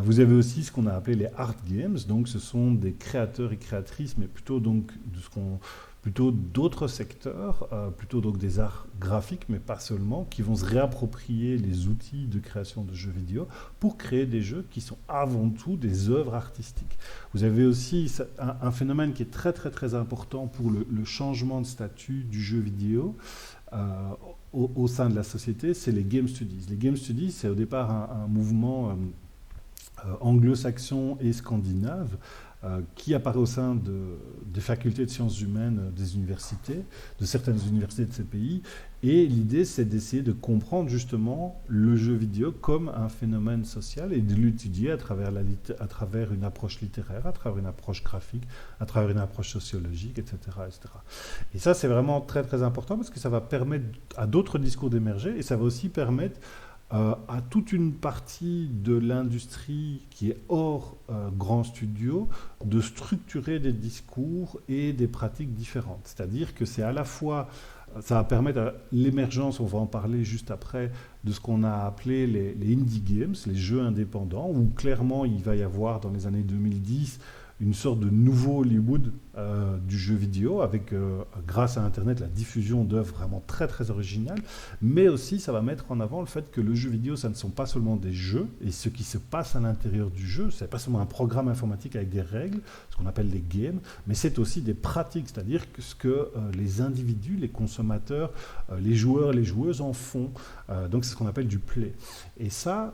Vous avez aussi ce qu'on a appelé les art games, donc ce sont des créateurs et créatrices, mais plutôt donc plutôt d'autres secteurs, plutôt donc des arts graphiques, mais pas seulement, qui vont se réapproprier les outils de création de jeux vidéo pour créer des jeux qui sont avant tout des œuvres artistiques. Vous avez aussi un phénomène qui est très très très important pour le changement de statut du jeu vidéo. Au sein de la société, c'est les game studies. Les game studies, c'est au départ un mouvement anglo-saxon et scandinave qui apparaît au sein des facultés de sciences humaines des universités, de certaines universités de ces pays. Et l'idée, c'est d'essayer de comprendre justement le jeu vidéo comme un phénomène social et de l'étudier à travers une approche littéraire, à travers une approche graphique, à travers une approche sociologique, etc., etc. Et ça, c'est vraiment très, très important parce que ça va permettre à d'autres discours d'émerger et ça va aussi permettre à toute une partie de l'industrie qui est hors grand studio de structurer des discours et des pratiques différentes. C'est-à-dire que c'est à la fois, ça va permettre à l'émergence, on va en parler juste après, de ce qu'on a appelé les indie games, les jeux indépendants, où clairement il va y avoir dans les années 2010 une sorte de nouveau Hollywood du jeu vidéo, avec, grâce à Internet, la diffusion d'œuvres vraiment très très originales, mais aussi ça va mettre en avant le fait que le jeu vidéo, ça ne sont pas seulement des jeux, et ce qui se passe à l'intérieur du jeu, c'est pas seulement un programme informatique avec des règles, ce qu'on appelle les games, mais c'est aussi des pratiques, c'est-à-dire que ce que les individus, les consommateurs, les joueurs, les joueuses en font. Donc c'est ce qu'on appelle du play. Et ça...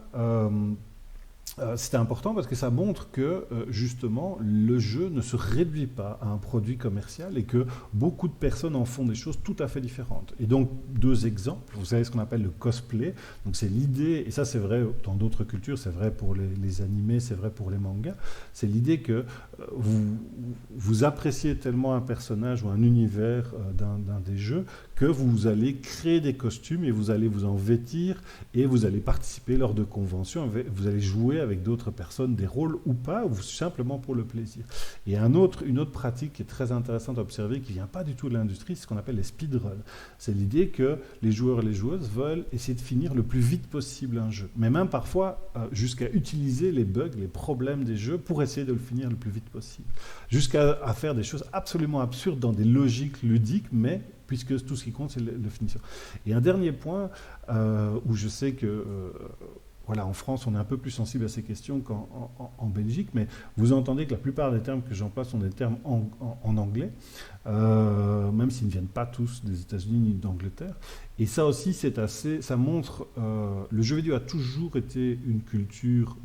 c'était important parce que ça montre que justement le jeu ne se réduit pas à un produit commercial et que beaucoup de personnes en font des choses tout à fait différentes. Et donc deux exemples, vous savez ce qu'on appelle le cosplay, donc c'est l'idée, et ça c'est vrai dans d'autres cultures, c'est vrai pour les animés, c'est vrai pour les mangas, c'est l'idée que vous appréciez tellement un personnage ou un univers d'un des jeux que vous allez créer des costumes et vous allez vous en vêtir et vous allez participer lors de conventions, vous allez jouer avec d'autres personnes des rôles ou pas, ou simplement pour le plaisir. Et une autre pratique qui est très intéressante à observer, qui ne vient pas du tout de l'industrie, c'est ce qu'on appelle les speedruns. C'est l'idée que les joueurs et les joueuses veulent essayer de finir le plus vite possible un jeu, mais même parfois jusqu'à utiliser les bugs, les problèmes des jeux pour essayer de le finir le plus vite possible, jusqu'à faire des choses absolument absurdes dans des logiques ludiques, mais puisque tout ce qui compte, c'est le finition. Et un dernier point où je sais que voilà, en France, on est un peu plus sensible à ces questions qu'en Belgique, mais vous entendez que la plupart des termes que j'emploie sont des termes en anglais, même s'ils ne viennent pas tous des États-Unis ni d'Angleterre. Et ça aussi, ça montre, le jeu vidéo a toujours été une culture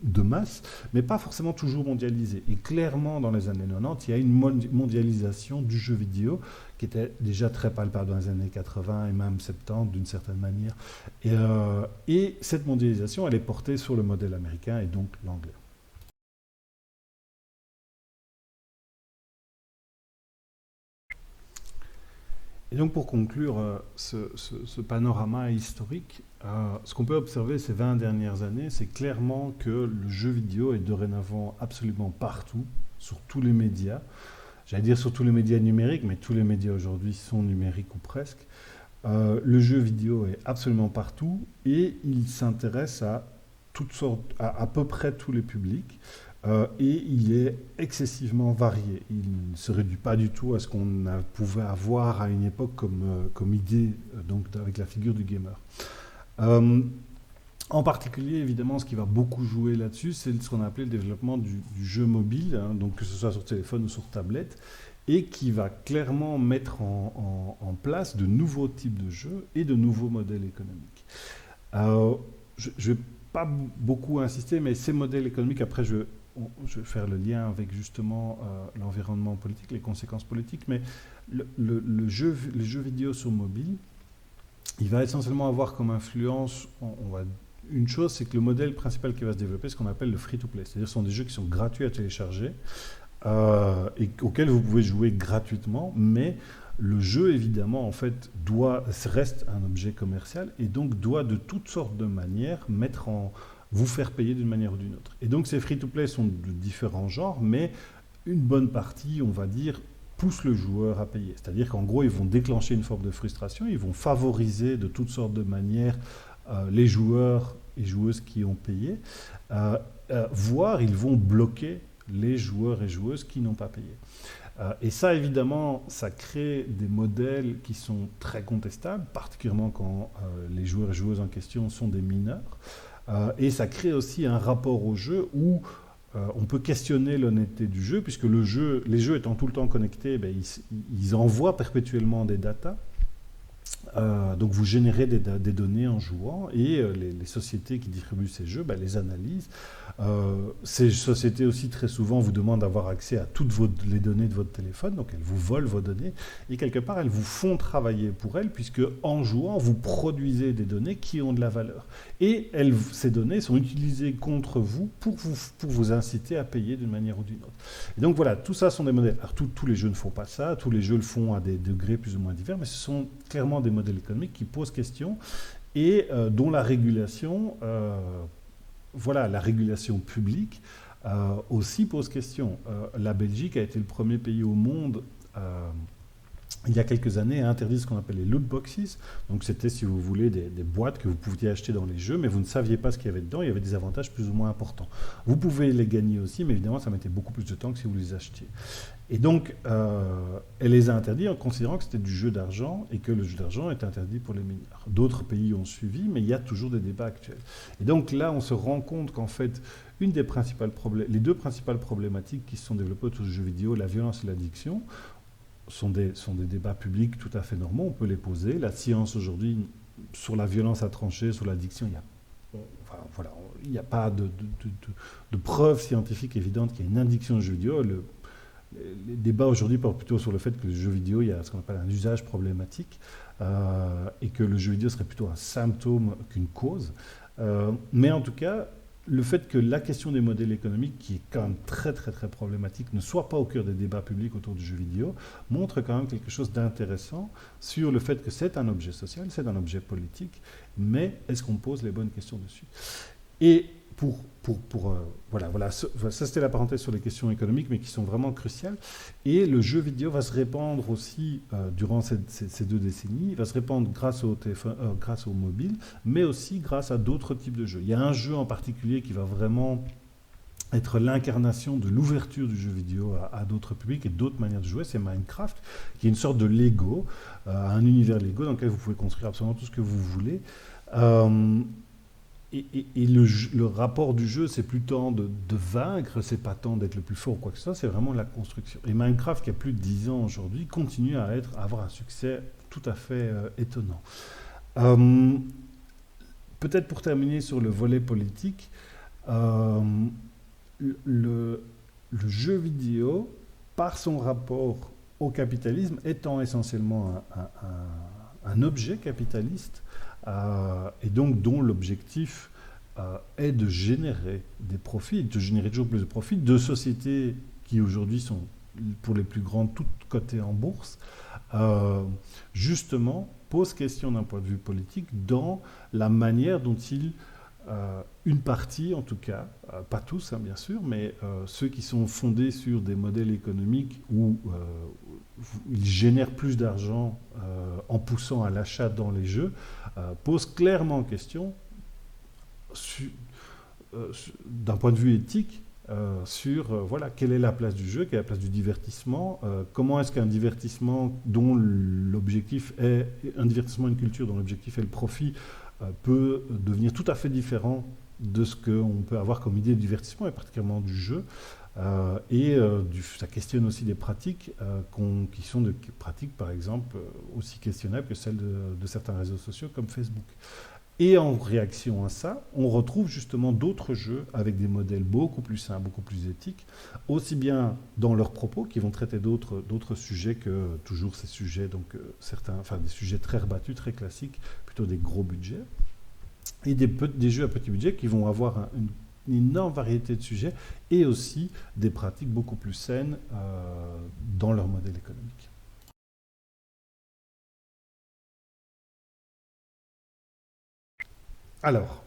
de masse, mais pas forcément toujours mondialisée. Et clairement, dans les années 90, il y a une mondialisation du jeu vidéo qui était déjà très palpable dans les années 80 et même 70 d'une certaine manière. Et cette mondialisation, elle est portée sur le modèle américain et donc l'anglais. Et donc pour conclure ce panorama historique, ce qu'on peut observer ces 20 dernières années, c'est clairement que le jeu vidéo est dorénavant absolument partout, sur tous les médias. J'allais dire sur tous les médias numériques, mais tous les médias aujourd'hui sont numériques ou presque. Le jeu vidéo est absolument partout et il s'intéresse à toutes sortes, à peu près tous les publics. Et il est excessivement varié. Il ne se réduit pas du tout à ce qu'on pouvait avoir à une époque comme idée, donc avec la figure du gamer. En particulier, évidemment, ce qui va beaucoup jouer là-dessus, c'est ce qu'on a appelé le développement du jeu mobile, hein, donc que ce soit sur téléphone ou sur tablette, et qui va clairement mettre en place de nouveaux types de jeux et de nouveaux modèles économiques. Je ne vais pas beaucoup insister, mais ces modèles économiques, après je vais faire le lien avec justement l'environnement politique, les conséquences politiques, mais les jeux vidéo sur mobile, il va essentiellement avoir comme influence, une chose, c'est que le modèle principal qui va se développer, c'est ce qu'on appelle le free-to-play, c'est-à-dire ce sont des jeux qui sont gratuits à télécharger et auxquels vous pouvez jouer gratuitement, mais le jeu, évidemment, en fait, reste un objet commercial et donc doit de toutes sortes de manières vous faire payer d'une manière ou d'une autre. Et donc ces free-to-play sont de différents genres, mais une bonne partie, on va dire, pousse le joueur à payer. C'est-à-dire qu'en gros, ils vont déclencher une forme de frustration, ils vont favoriser de toutes sortes de manières les joueurs et joueuses qui ont payé, voire ils vont bloquer les joueurs et joueuses qui n'ont pas payé. Et ça, évidemment, ça crée des modèles qui sont très contestables, particulièrement quand les joueurs et joueuses en question sont des mineurs. Et ça crée aussi un rapport au jeu où on peut questionner l'honnêteté du jeu, puisque les jeux étant tout le temps connectés, ils envoient perpétuellement des datas. Donc vous générez des données en jouant et les sociétés qui distribuent ces jeux les analysent. Ces sociétés aussi très souvent vous demandent d'avoir accès à toutes les données de votre téléphone, donc elles vous volent vos données et quelque part elles vous font travailler pour elles puisque en jouant vous produisez des données qui ont de la valeur et ces données sont utilisées contre vous pour vous inciter à payer d'une manière ou d'une autre. Et donc voilà, tout ça sont des modèles. Alors tous les jeux ne font pas ça, tous les jeux le font à des degrés plus ou moins divers, mais ce sont clairement des modèles économiques qui posent question et dont la régulation, la régulation publique aussi pose question. La Belgique a été le premier pays au monde il y a quelques années à interdire ce qu'on appelle les loot boxes. Donc c'était, si vous voulez, des boîtes que vous pouviez acheter dans les jeux, mais vous ne saviez pas ce qu'il y avait dedans, il y avait des avantages plus ou moins importants. Vous pouvez les gagner aussi, mais évidemment ça mettait beaucoup plus de temps que si vous les achetiez. Et donc, elle les a interdits en considérant que c'était du jeu d'argent et que le jeu d'argent est interdit pour les mineurs. D'autres pays ont suivi, mais il y a toujours des débats actuels. Et donc là, on se rend compte qu'en fait, les deux principales problématiques qui se sont développées autour du jeu vidéo, la violence et l'addiction, sont des débats publics tout à fait normaux, on peut les poser. La science aujourd'hui, sur la violence à trancher, sur l'addiction, il n'y a pas de preuves scientifiques évidentes qu'il y a une addiction au jeu vidéo. Les débats aujourd'hui portent plutôt sur le fait que le jeu vidéo, il y a ce qu'on appelle un usage problématique et que le jeu vidéo serait plutôt un symptôme qu'une cause. Mais en tout cas, le fait que la question des modèles économiques, qui est quand même très très très problématique, ne soit pas au cœur des débats publics autour du jeu vidéo, montre quand même quelque chose d'intéressant sur le fait que c'est un objet social, c'est un objet politique, mais est-ce qu'on pose les bonnes questions dessus? Et voilà, ça c'était la parenthèse sur les questions économiques, mais qui sont vraiment cruciales. Et le jeu vidéo va se répandre aussi durant ces 2 décennies. Il va se répandre grâce au téléphone, grâce au mobile, mais aussi grâce à d'autres types de jeux. Il y a un jeu en particulier qui va vraiment être l'incarnation de l'ouverture du jeu vidéo à d'autres publics et d'autres manières de jouer, c'est Minecraft, qui est une sorte de Lego, un univers Lego dans lequel vous pouvez construire absolument tout ce que vous voulez. Et le rapport du jeu, c'est plus tant de vaincre, c'est pas tant d'être le plus fort ou quoi que ce soit, c'est vraiment la construction. Et Minecraft, qui a plus de 10 ans aujourd'hui, continue à avoir un succès tout à fait étonnant. Peut-être pour terminer sur le volet politique, le jeu vidéo, par son rapport au capitalisme, étant essentiellement un objet capitaliste, et donc dont l'objectif est de générer des profits, de générer toujours plus de profits, de sociétés qui aujourd'hui sont pour les plus grandes toutes cotées en bourse, justement pose question d'un point de vue politique dans la manière dont une partie en tout cas, pas tous hein, bien sûr, mais ceux qui sont fondés sur des modèles économiques où ils génèrent plus d'argent en poussant à l'achat dans les jeux, pose clairement question d'un point de vue éthique sur voilà, quelle est la place du jeu, quelle est la place du divertissement, comment est-ce qu'un divertissement dont l'objectif est un divertissement, une culture dont l'objectif est le profit peut devenir tout à fait différent de ce qu'on peut avoir comme idée de divertissement, et particulièrement du jeu. Ça questionne aussi des pratiques qui sont des pratiques, par exemple, aussi questionnables que celles de certains réseaux sociaux comme Facebook. Et en réaction à ça, on retrouve justement d'autres jeux avec des modèles beaucoup plus sains, beaucoup plus éthiques, aussi bien dans leurs propos, qui vont traiter d'autres sujets que toujours ces sujets, donc des sujets très rebattus, très classiques, plutôt des gros budgets, et des jeux à petit budget qui vont avoir une énorme variété de sujets et aussi des pratiques beaucoup plus saines dans leur modèle économique. Alors,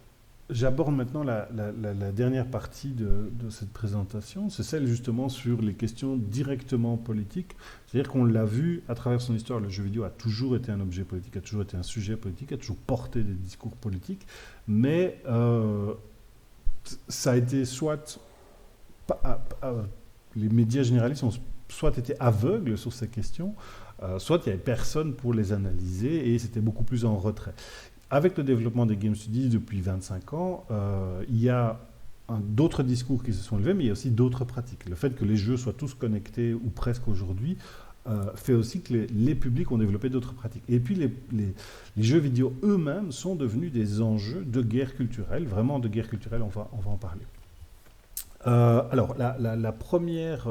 j'aborde maintenant la dernière partie de cette présentation, c'est celle justement sur les questions directement politiques. C'est-à-dire qu'on l'a vu à travers son histoire, le jeu vidéo a toujours été un objet politique, a toujours été un sujet politique, a toujours porté des discours politiques, mais ça a été soit... les médias généralistes ont soit été aveugles sur ces questions, soit il n'y avait personne pour les analyser et c'était beaucoup plus en retrait. Avec le développement des Game Studies depuis 25 ans, il y a d'autres discours qui se sont élevés, mais il y a aussi d'autres pratiques. Le fait que les jeux soient tous connectés, ou presque aujourd'hui, fait aussi que les publics ont développé d'autres pratiques. Et puis les jeux vidéo eux-mêmes sont devenus des enjeux de guerre culturelle, vraiment de guerre culturelle, on va en parler. Alors, la première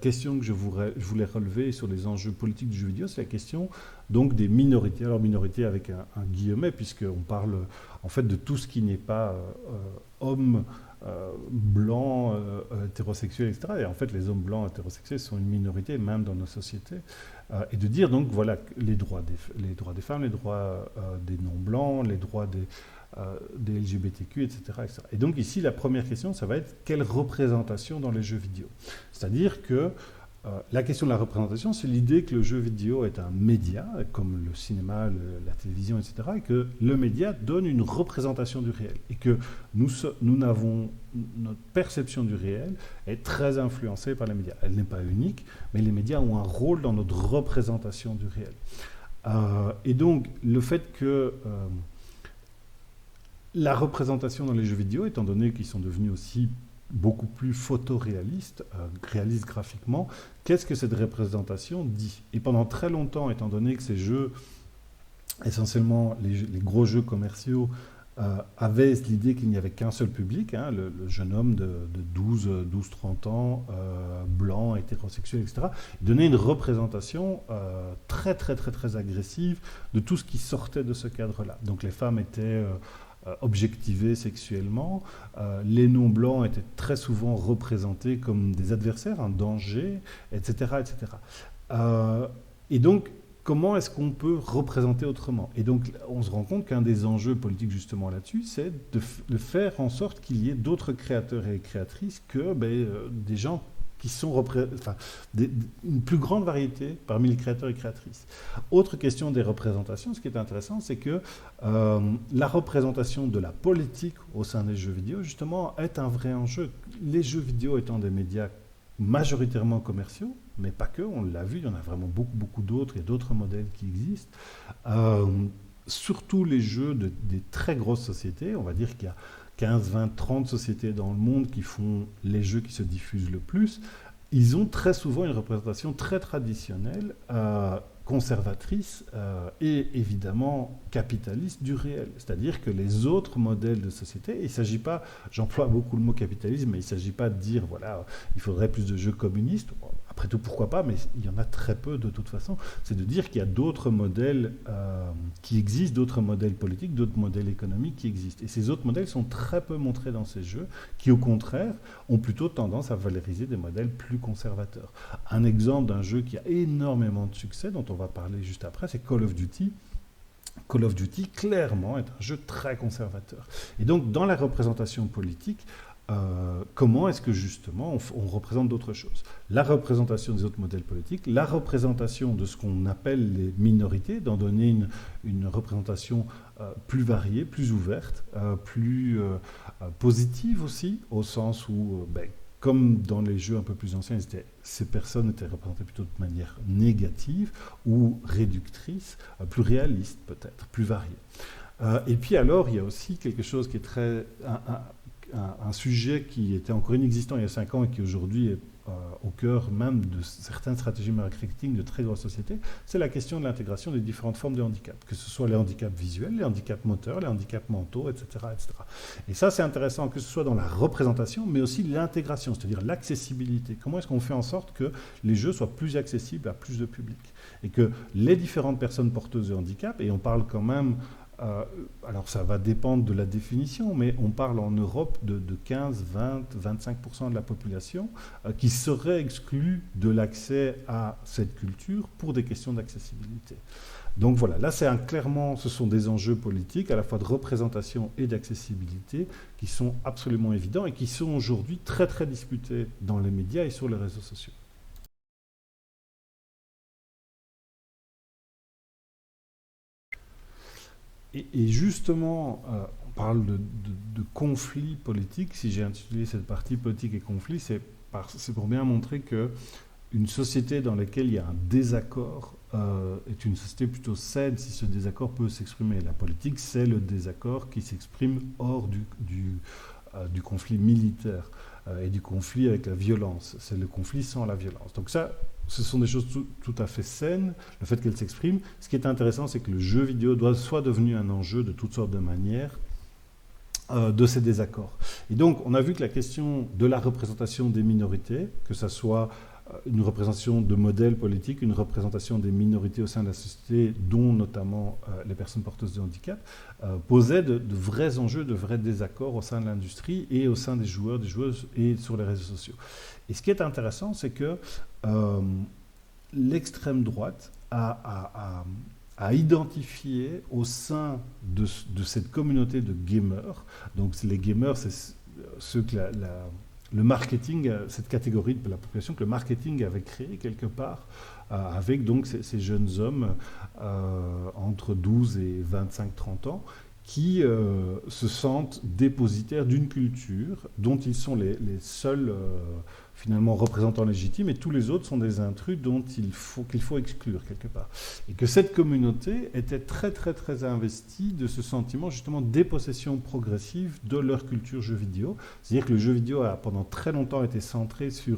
question que je voulais relever sur les enjeux politiques du jeu vidéo, c'est la question donc des minorités. Alors, minorités avec un guillemet, puisqu'on parle en fait de tout ce qui n'est pas homme, blanc, hétérosexuel, etc. Et en fait, les hommes blancs hétérosexuels sont une minorité, même dans nos sociétés. Et de dire donc, voilà, les droits des femmes, les droits des non-blancs, les droits des LGBTQ, etc., etc. Et donc ici, la première question, ça va être quelle représentation dans les jeux vidéo? C'est-à-dire que la question de la représentation, c'est l'idée que le jeu vidéo est un média, comme le cinéma, la télévision, etc., et que le média donne une représentation du réel. Et que notre perception du réel est très influencée par les médias. Elle n'est pas unique, mais les médias ont un rôle dans notre représentation du réel. Et donc, le fait que la représentation dans les jeux vidéo, étant donné qu'ils sont devenus aussi beaucoup plus photoréalistes, réalistes graphiquement, qu'est-ce que cette représentation dit? Et pendant très longtemps, étant donné que ces jeux, essentiellement les gros jeux commerciaux, avaient l'idée qu'il n'y avait qu'un seul public, hein, le jeune homme de 12-30 ans, blanc, hétérosexuel, etc., donnait une représentation très, très, très, très agressive de tout ce qui sortait de ce cadre-là. Donc les femmes étaient objectivés sexuellement. Les non-blancs étaient très souvent représentés comme des adversaires, un danger, etc. etc. Et donc, comment est-ce qu'on peut représenter autrement? Et donc, on se rend compte qu'un des enjeux politiques justement là-dessus, c'est de faire en sorte qu'il y ait d'autres créateurs et créatrices que des gens qui sont une plus grande variété parmi les créateurs et créatrices. Autre question des représentations, ce qui est intéressant, c'est que la représentation de la politique au sein des jeux vidéo, justement, est un vrai enjeu. Les jeux vidéo étant des médias majoritairement commerciaux, mais pas que, on l'a vu, il y en a vraiment beaucoup, beaucoup d'autres, et d'autres modèles qui existent. Euh, Surtout les jeux des très grosses sociétés, on va dire qu'il y a 15, 20, 30 sociétés dans le monde qui font les jeux qui se diffusent le plus, ils ont très souvent une représentation très traditionnelle, conservatrice et évidemment capitaliste du réel. C'est-à-dire que les autres modèles de société, il ne s'agit pas, j'emploie beaucoup le mot capitalisme, mais il ne s'agit pas de dire, voilà, il faudrait plus de jeux communistes. Après tout, pourquoi pas, mais il y en a très peu de toute façon. C'est de dire qu'il y a d'autres modèles qui existent, d'autres modèles politiques, d'autres modèles économiques qui existent. Et ces autres modèles sont très peu montrés dans ces jeux, qui au contraire ont plutôt tendance à valoriser des modèles plus conservateurs. Un exemple d'un jeu qui a énormément de succès, dont on va parler juste après, c'est Call of Duty. Call of Duty, clairement, est un jeu très conservateur. Et donc, dans la représentation politique, comment est-ce que justement on représente d'autres choses? La représentation des autres modèles politiques, la représentation de ce qu'on appelle les minorités, d'en donner une représentation plus variée, plus ouverte, plus positive aussi, au sens où, comme dans les jeux un peu plus anciens, ces personnes étaient représentées plutôt de manière négative ou réductrice, plus réaliste peut-être, plus variée. Et puis alors, il y a aussi quelque chose qui est un sujet qui était encore inexistant il y a 5 ans et qui aujourd'hui est au cœur même de certaines stratégies marketing de très grosses sociétés, c'est la question de l'intégration des différentes formes de handicap, que ce soit les handicaps visuels, les handicaps moteurs, les handicaps mentaux, etc. etc. Et ça, c'est intéressant que ce soit dans la représentation, mais aussi l'intégration, c'est-à-dire l'accessibilité. Comment est-ce qu'on fait en sorte que les jeux soient plus accessibles à plus de public? Et que les différentes personnes porteuses de handicap, et on parle quand même alors ça va dépendre de la définition, mais on parle en Europe de 15, 20, 25% de la population qui serait exclue de l'accès à cette culture pour des questions d'accessibilité. Donc voilà, là clairement, ce sont des enjeux politiques à la fois de représentation et d'accessibilité qui sont absolument évidents et qui sont aujourd'hui très très discutés dans les médias et sur les réseaux sociaux. Et justement, on parle de conflits politiques. Si j'ai intitulé cette partie politique et conflits, c'est pour bien montrer que une société dans laquelle il y a un désaccord est une société plutôt saine si ce désaccord peut s'exprimer. La politique, c'est le désaccord qui s'exprime hors du conflit militaire et du conflit avec la violence. C'est le conflit sans la violence. Donc ça, ce sont des choses tout à fait saines, le fait qu'elles s'expriment. Ce qui est intéressant, c'est que le jeu vidéo soit devenu un enjeu de toutes sortes de manières de ces désaccords. Et donc, on a vu que la question de la représentation des minorités, que ce soit une représentation de modèles politiques, une représentation des minorités au sein de la société, dont notamment les personnes porteuses de handicap, posait de vrais enjeux, de vrais désaccords au sein de l'industrie et au sein des joueurs, des joueuses et sur les réseaux sociaux. Et ce qui est intéressant, c'est que l'extrême droite a identifié au sein de cette communauté de gamers, donc les gamers, c'est ceux que le marketing, cette catégorie de la population que le marketing avait créé quelque part, avec donc ces jeunes hommes entre 12 et 25-30 ans, qui se sentent dépositaires d'une culture dont ils sont les seuls finalement représentants légitimes, et tous les autres sont des intrus qu'il faut exclure quelque part. Et que cette communauté était très très très investie de ce sentiment justement de dépossession progressive de leur culture jeu vidéo. C'est-à-dire que le jeu vidéo a pendant très longtemps été centré sur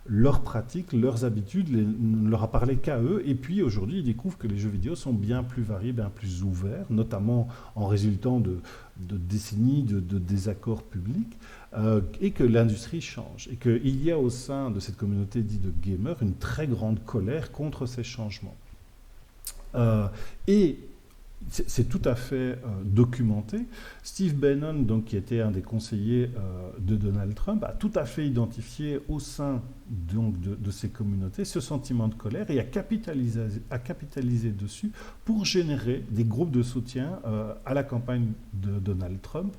leurs pratiques, leurs habitudes, ne leur a parlé qu'à eux, et puis aujourd'hui ils découvrent que les jeux vidéo sont bien plus variés, bien plus ouverts, notamment en résultant de décennies de désaccords publics, et que l'industrie change, et qu'il y a au sein de cette communauté dite de gamers une très grande colère contre ces changements. Et c'est tout à fait documenté. Steve Bannon, donc, qui était un des conseillers de Donald Trump, a tout à fait identifié au sein donc, de ces communautés ce sentiment de colère et a capitalisé dessus pour générer des groupes de soutien à la campagne de Donald Trump.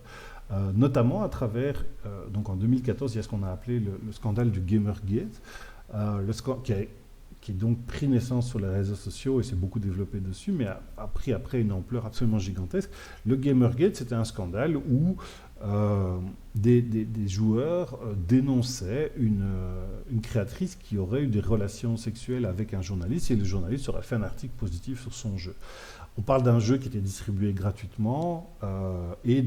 Notamment à travers, donc en 2014, il y a ce qu'on a appelé le scandale du Gamergate, qui est donc pris naissance sur les réseaux sociaux et s'est beaucoup développé dessus, mais a pris après une ampleur absolument gigantesque. Le Gamergate, c'était un scandale où des joueurs dénonçaient une créatrice qui aurait eu des relations sexuelles avec un journaliste et le journaliste aurait fait un article positif sur son jeu. On parle d'un jeu qui était distribué gratuitement et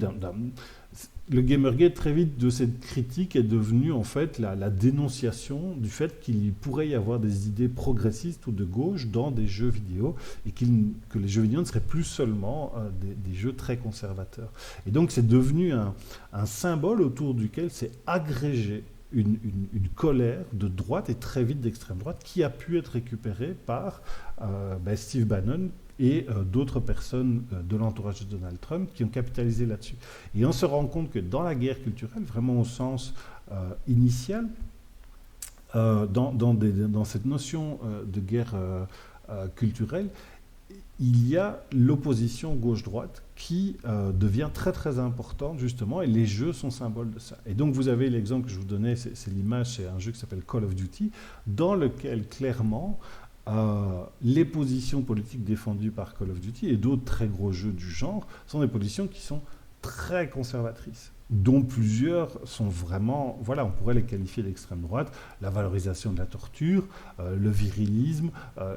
le Gamergate, très vite, de cette critique est devenu en fait la dénonciation du fait qu'il pourrait y avoir des idées progressistes ou de gauche dans des jeux vidéo et que les jeux vidéo ne seraient plus seulement des jeux très conservateurs. Et donc c'est devenu un symbole autour duquel s'est agrégé une colère de droite et très vite d'extrême droite qui a pu être récupérée par Steve Bannon et d'autres personnes de l'entourage de Donald Trump qui ont capitalisé là-dessus. Et on se rend compte que dans la guerre culturelle, vraiment au sens initial, dans cette notion de guerre culturelle, il y a l'opposition gauche-droite qui devient très très importante justement, et les jeux sont symboles de ça. Et donc vous avez l'exemple que je vous donnais, c'est l'image, c'est un jeu qui s'appelle Call of Duty, dans lequel clairement les positions politiques défendues par Call of Duty et d'autres très gros jeux du genre sont des positions qui sont très conservatrices, dont plusieurs sont vraiment, voilà, on pourrait les qualifier d'extrême droite, la valorisation de la torture, le virilisme,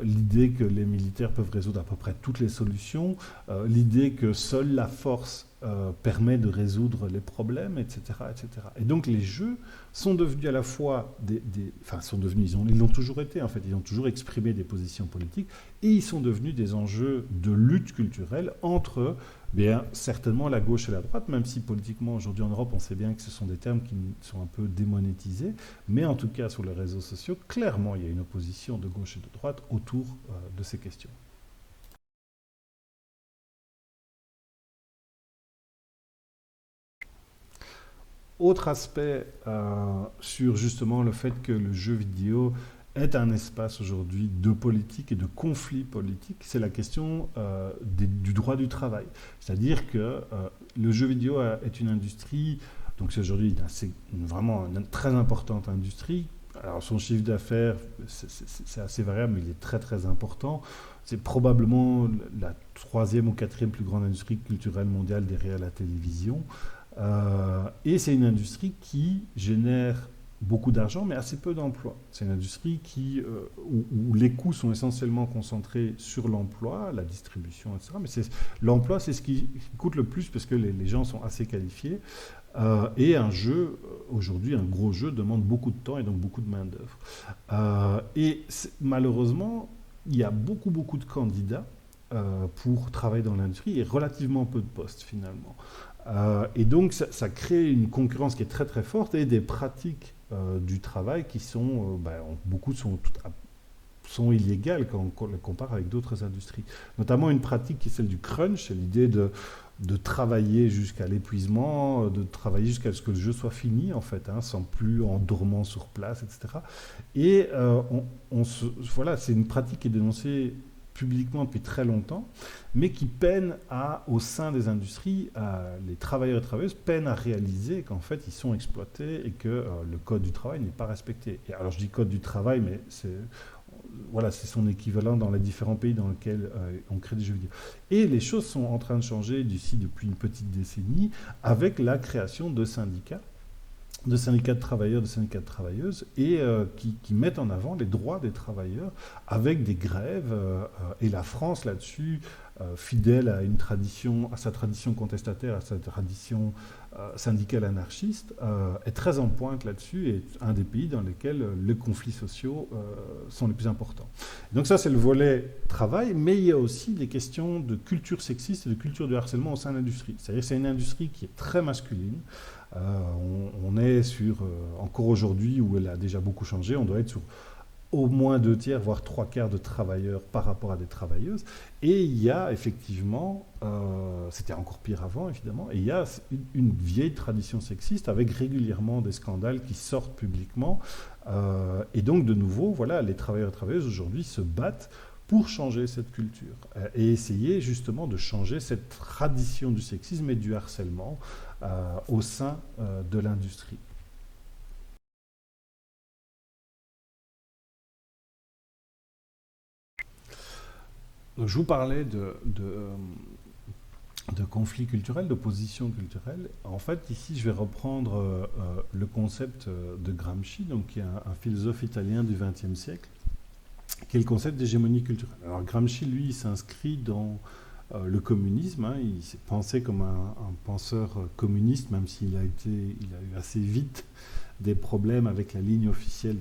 l'idée que les militaires peuvent résoudre à peu près toutes les solutions, l'idée que seule la force permet de résoudre les problèmes, etc., etc. Et donc les jeux sont devenus à la fois ils l'ont toujours été en fait, ils ont toujours exprimé des positions politiques et ils sont devenus des enjeux de lutte culturelle entre bien certainement la gauche et la droite, même si politiquement aujourd'hui en Europe on sait bien que ce sont des termes qui sont un peu démonétisés, mais en tout cas sur les réseaux sociaux, clairement il y a une opposition de gauche et de droite autour de ces questions. Autre aspect sur justement le fait que le jeu vidéo est un espace aujourd'hui de politique et de conflit politique, c'est la question du droit du travail. C'est-à-dire que le jeu vidéo est une industrie, donc c'est aujourd'hui vraiment une très importante industrie. Alors son chiffre d'affaires, c'est assez variable, mais il est très très important. C'est probablement la troisième ou quatrième plus grande industrie culturelle mondiale derrière la télévision. Et c'est une industrie qui génère beaucoup d'argent, mais assez peu d'emplois. C'est une industrie où les coûts sont essentiellement concentrés sur l'emploi, la distribution, etc. Mais l'emploi, c'est ce qui coûte le plus parce que les gens sont assez qualifiés. Et un jeu, aujourd'hui, un gros jeu demande beaucoup de temps et donc beaucoup de main-d'œuvre. Et malheureusement, il y a beaucoup, beaucoup de candidats pour travailler dans l'industrie et relativement peu de postes finalement. Et donc ça crée une concurrence qui est très très forte et des pratiques du travail qui sont, beaucoup sont illégales quand on les compare avec d'autres industries. Notamment une pratique qui est celle du crunch, c'est l'idée de travailler jusqu'à l'épuisement, de travailler jusqu'à ce que le jeu soit fini en fait, sans plus en dormant sur place, etc. Et voilà, c'est une pratique qui est dénoncée publiquement depuis très longtemps, mais qui peine au sein des industries, les travailleurs et travailleuses peinent à réaliser qu'en fait ils sont exploités et que le code du travail n'est pas respecté. Et alors je dis code du travail, mais c'est son équivalent dans les différents pays dans lesquels on crée des jeux vidéo. Et les choses sont en train de changer d'ici depuis une petite décennie avec la création de syndicats de travailleurs, de syndicats de travailleuses, et qui mettent en avant les droits des travailleurs avec des grèves. Et la France, là-dessus, fidèle à sa tradition contestataire, à sa tradition syndicale anarchiste, est très en pointe là-dessus et est un des pays dans lesquels les conflits sociaux sont les plus importants. Donc ça, c'est le volet travail, mais il y a aussi des questions de culture sexiste et de culture du harcèlement au sein de l'industrie. C'est-à-dire que c'est une industrie qui est très masculine. On est sur, encore aujourd'hui, où elle a déjà beaucoup changé, on doit être sur au moins 2 tiers, voire 3 quarts de travailleurs par rapport à des travailleuses. Et il y a effectivement, c'était encore pire avant évidemment, et il y a une vieille tradition sexiste avec régulièrement des scandales qui sortent publiquement. Et donc de nouveau, voilà, les travailleurs et travailleuses aujourd'hui se battent pour changer cette culture et essayer justement de changer cette tradition du sexisme et du harcèlement au sein de l'industrie. Donc, je vous parlais de conflits culturels, d'opposition culturelle. En fait, ici, je vais reprendre le concept de Gramsci, donc, qui est un philosophe italien du XXe siècle, qui est le concept d'hégémonie culturelle. Alors Gramsci, lui, il s'inscrit dans le communisme, hein. Il s'est pensé comme un penseur communiste, même s'il il a eu assez vite des problèmes avec la ligne officielle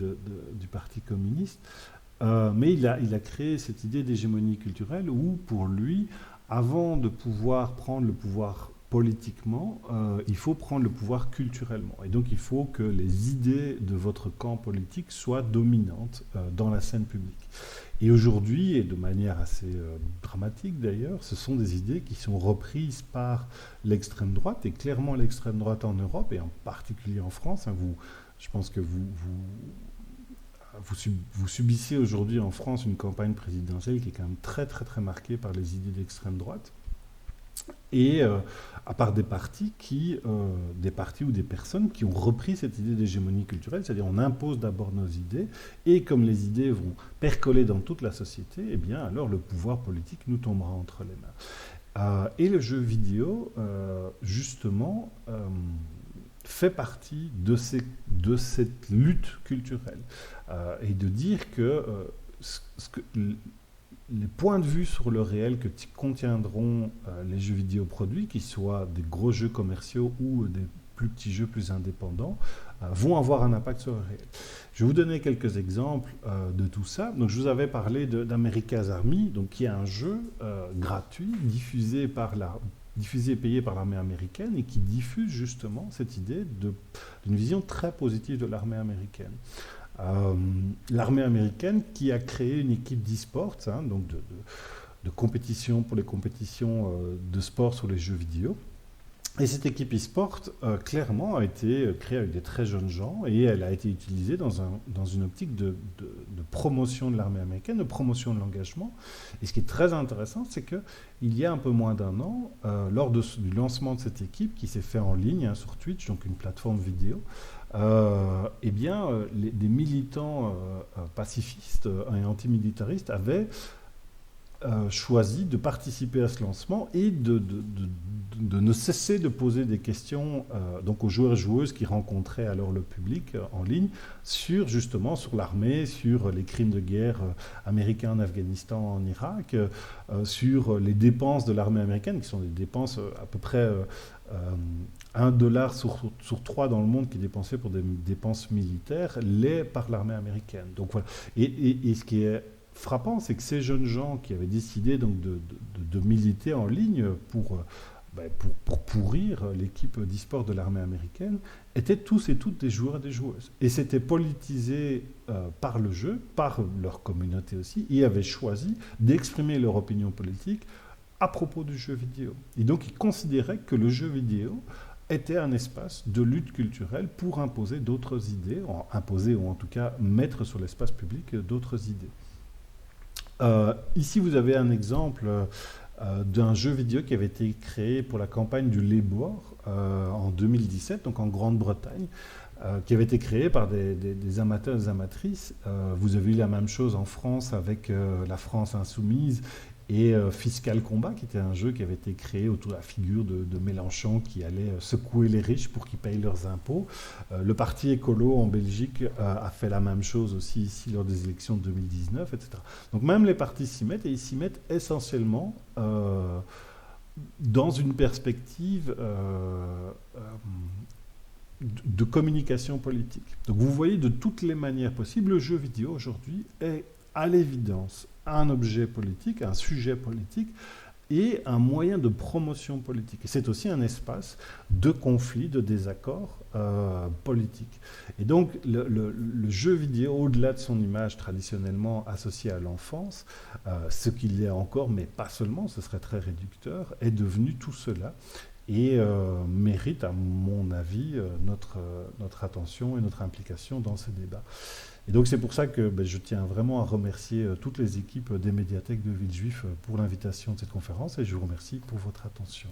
du Parti communiste. Mais il a créé cette idée d'hégémonie culturelle où, pour lui, avant de pouvoir prendre le pouvoir politiquement, il faut prendre le pouvoir culturellement. Et donc, il faut que les idées de votre camp politique soient dominantes dans la scène publique. Et aujourd'hui, et de manière assez dramatique d'ailleurs, ce sont des idées qui sont reprises par l'extrême droite, et clairement l'extrême droite en Europe, et en particulier en France. Hein. Je pense que vous subissez aujourd'hui en France une campagne présidentielle qui est quand même très très très marquée par les idées d'extrême droite et à part des partis ou des personnes qui ont repris cette idée d'hégémonie culturelle, c'est-à-dire on impose d'abord nos idées et comme les idées vont percoler dans toute la société, eh bien alors le pouvoir politique nous tombera entre les mains. Et le jeu vidéo, justement, fait partie de cette lutte culturelle. Et de dire que, les points de vue sur le réel que contiendront les jeux vidéo produits, qu'ils soient des gros jeux commerciaux ou des plus petits jeux plus indépendants, vont avoir un impact sur le réel. Je vais vous donner quelques exemples de tout ça. Donc, je vous avais parlé d'America's Army, donc, qui est un jeu gratuit, diffusé et payé par l'armée américaine et qui diffuse justement cette idée d'une vision très positive de l'armée américaine. L'armée américaine qui a créé une équipe d'e-sports, hein, donc de compétition pour les compétitions de sport sur les jeux vidéo. Et cette équipe e-sport, clairement, a été créée avec des très jeunes gens et elle a été utilisée dans une optique de promotion de l'armée américaine, de promotion de l'engagement. Et ce qui est très intéressant, c'est qu'il y a un peu moins d'un an, lors du lancement de cette équipe, qui s'est fait en ligne, hein, sur Twitch, donc une plateforme vidéo, eh bien, des militants pacifistes et antimilitaristes avaient choisi de participer à ce lancement et de ne cesser de poser des questions donc aux joueurs et joueuses qui rencontraient alors le public en ligne justement sur l'armée, sur les crimes de guerre américains en Afghanistan, en Irak, sur les dépenses de l'armée américaine, qui sont des dépenses à peu près 1 $ sur 3 dans le monde qui est dépensé pour des dépenses militaires, par l'armée américaine. Donc voilà. Et ce qui est frappant, c'est que ces jeunes gens qui avaient décidé donc de militer en ligne pour pourrir l'équipe d'e-sport de l'armée américaine étaient tous et toutes des joueurs et des joueuses. Et c'était politisé par le jeu, par leur communauté aussi, et avaient choisi d'exprimer leur opinion politique à propos du jeu vidéo. Et donc ils considéraient que le jeu vidéo était un espace de lutte culturelle pour imposer d'autres idées, imposer ou en tout cas mettre sur l'espace public d'autres idées. Ici, vous avez un exemple d'un jeu vidéo qui avait été créé pour la campagne du Labour en 2017, donc en Grande-Bretagne, qui avait été créé par des amateurs et des amatrices. Vous avez eu la même chose en France avec la France Insoumise et Fiscal Combat, qui était un jeu qui avait été créé autour de la figure de Mélenchon qui allait secouer les riches pour qu'ils payent leurs impôts. Le parti écolo en Belgique a fait la même chose aussi ici lors des élections de 2019, etc. Donc même les partis s'y mettent, et ils s'y mettent essentiellement dans une perspective de communication politique. Donc vous voyez, de toutes les manières possibles, le jeu vidéo aujourd'hui est à l'évidence un objet politique, un sujet politique, et un moyen de promotion politique. Et c'est aussi un espace de conflit, de désaccord politique. Et donc le jeu vidéo, au-delà de son image traditionnellement associée à l'enfance, ce qu'il est encore, mais pas seulement, ce serait très réducteur, est devenu tout cela et mérite, à mon avis, notre attention et notre implication dans ce débat. Et donc c'est pour ça que je tiens vraiment à remercier toutes les équipes des médiathèques de Villejuif pour l'invitation de cette conférence et je vous remercie pour votre attention.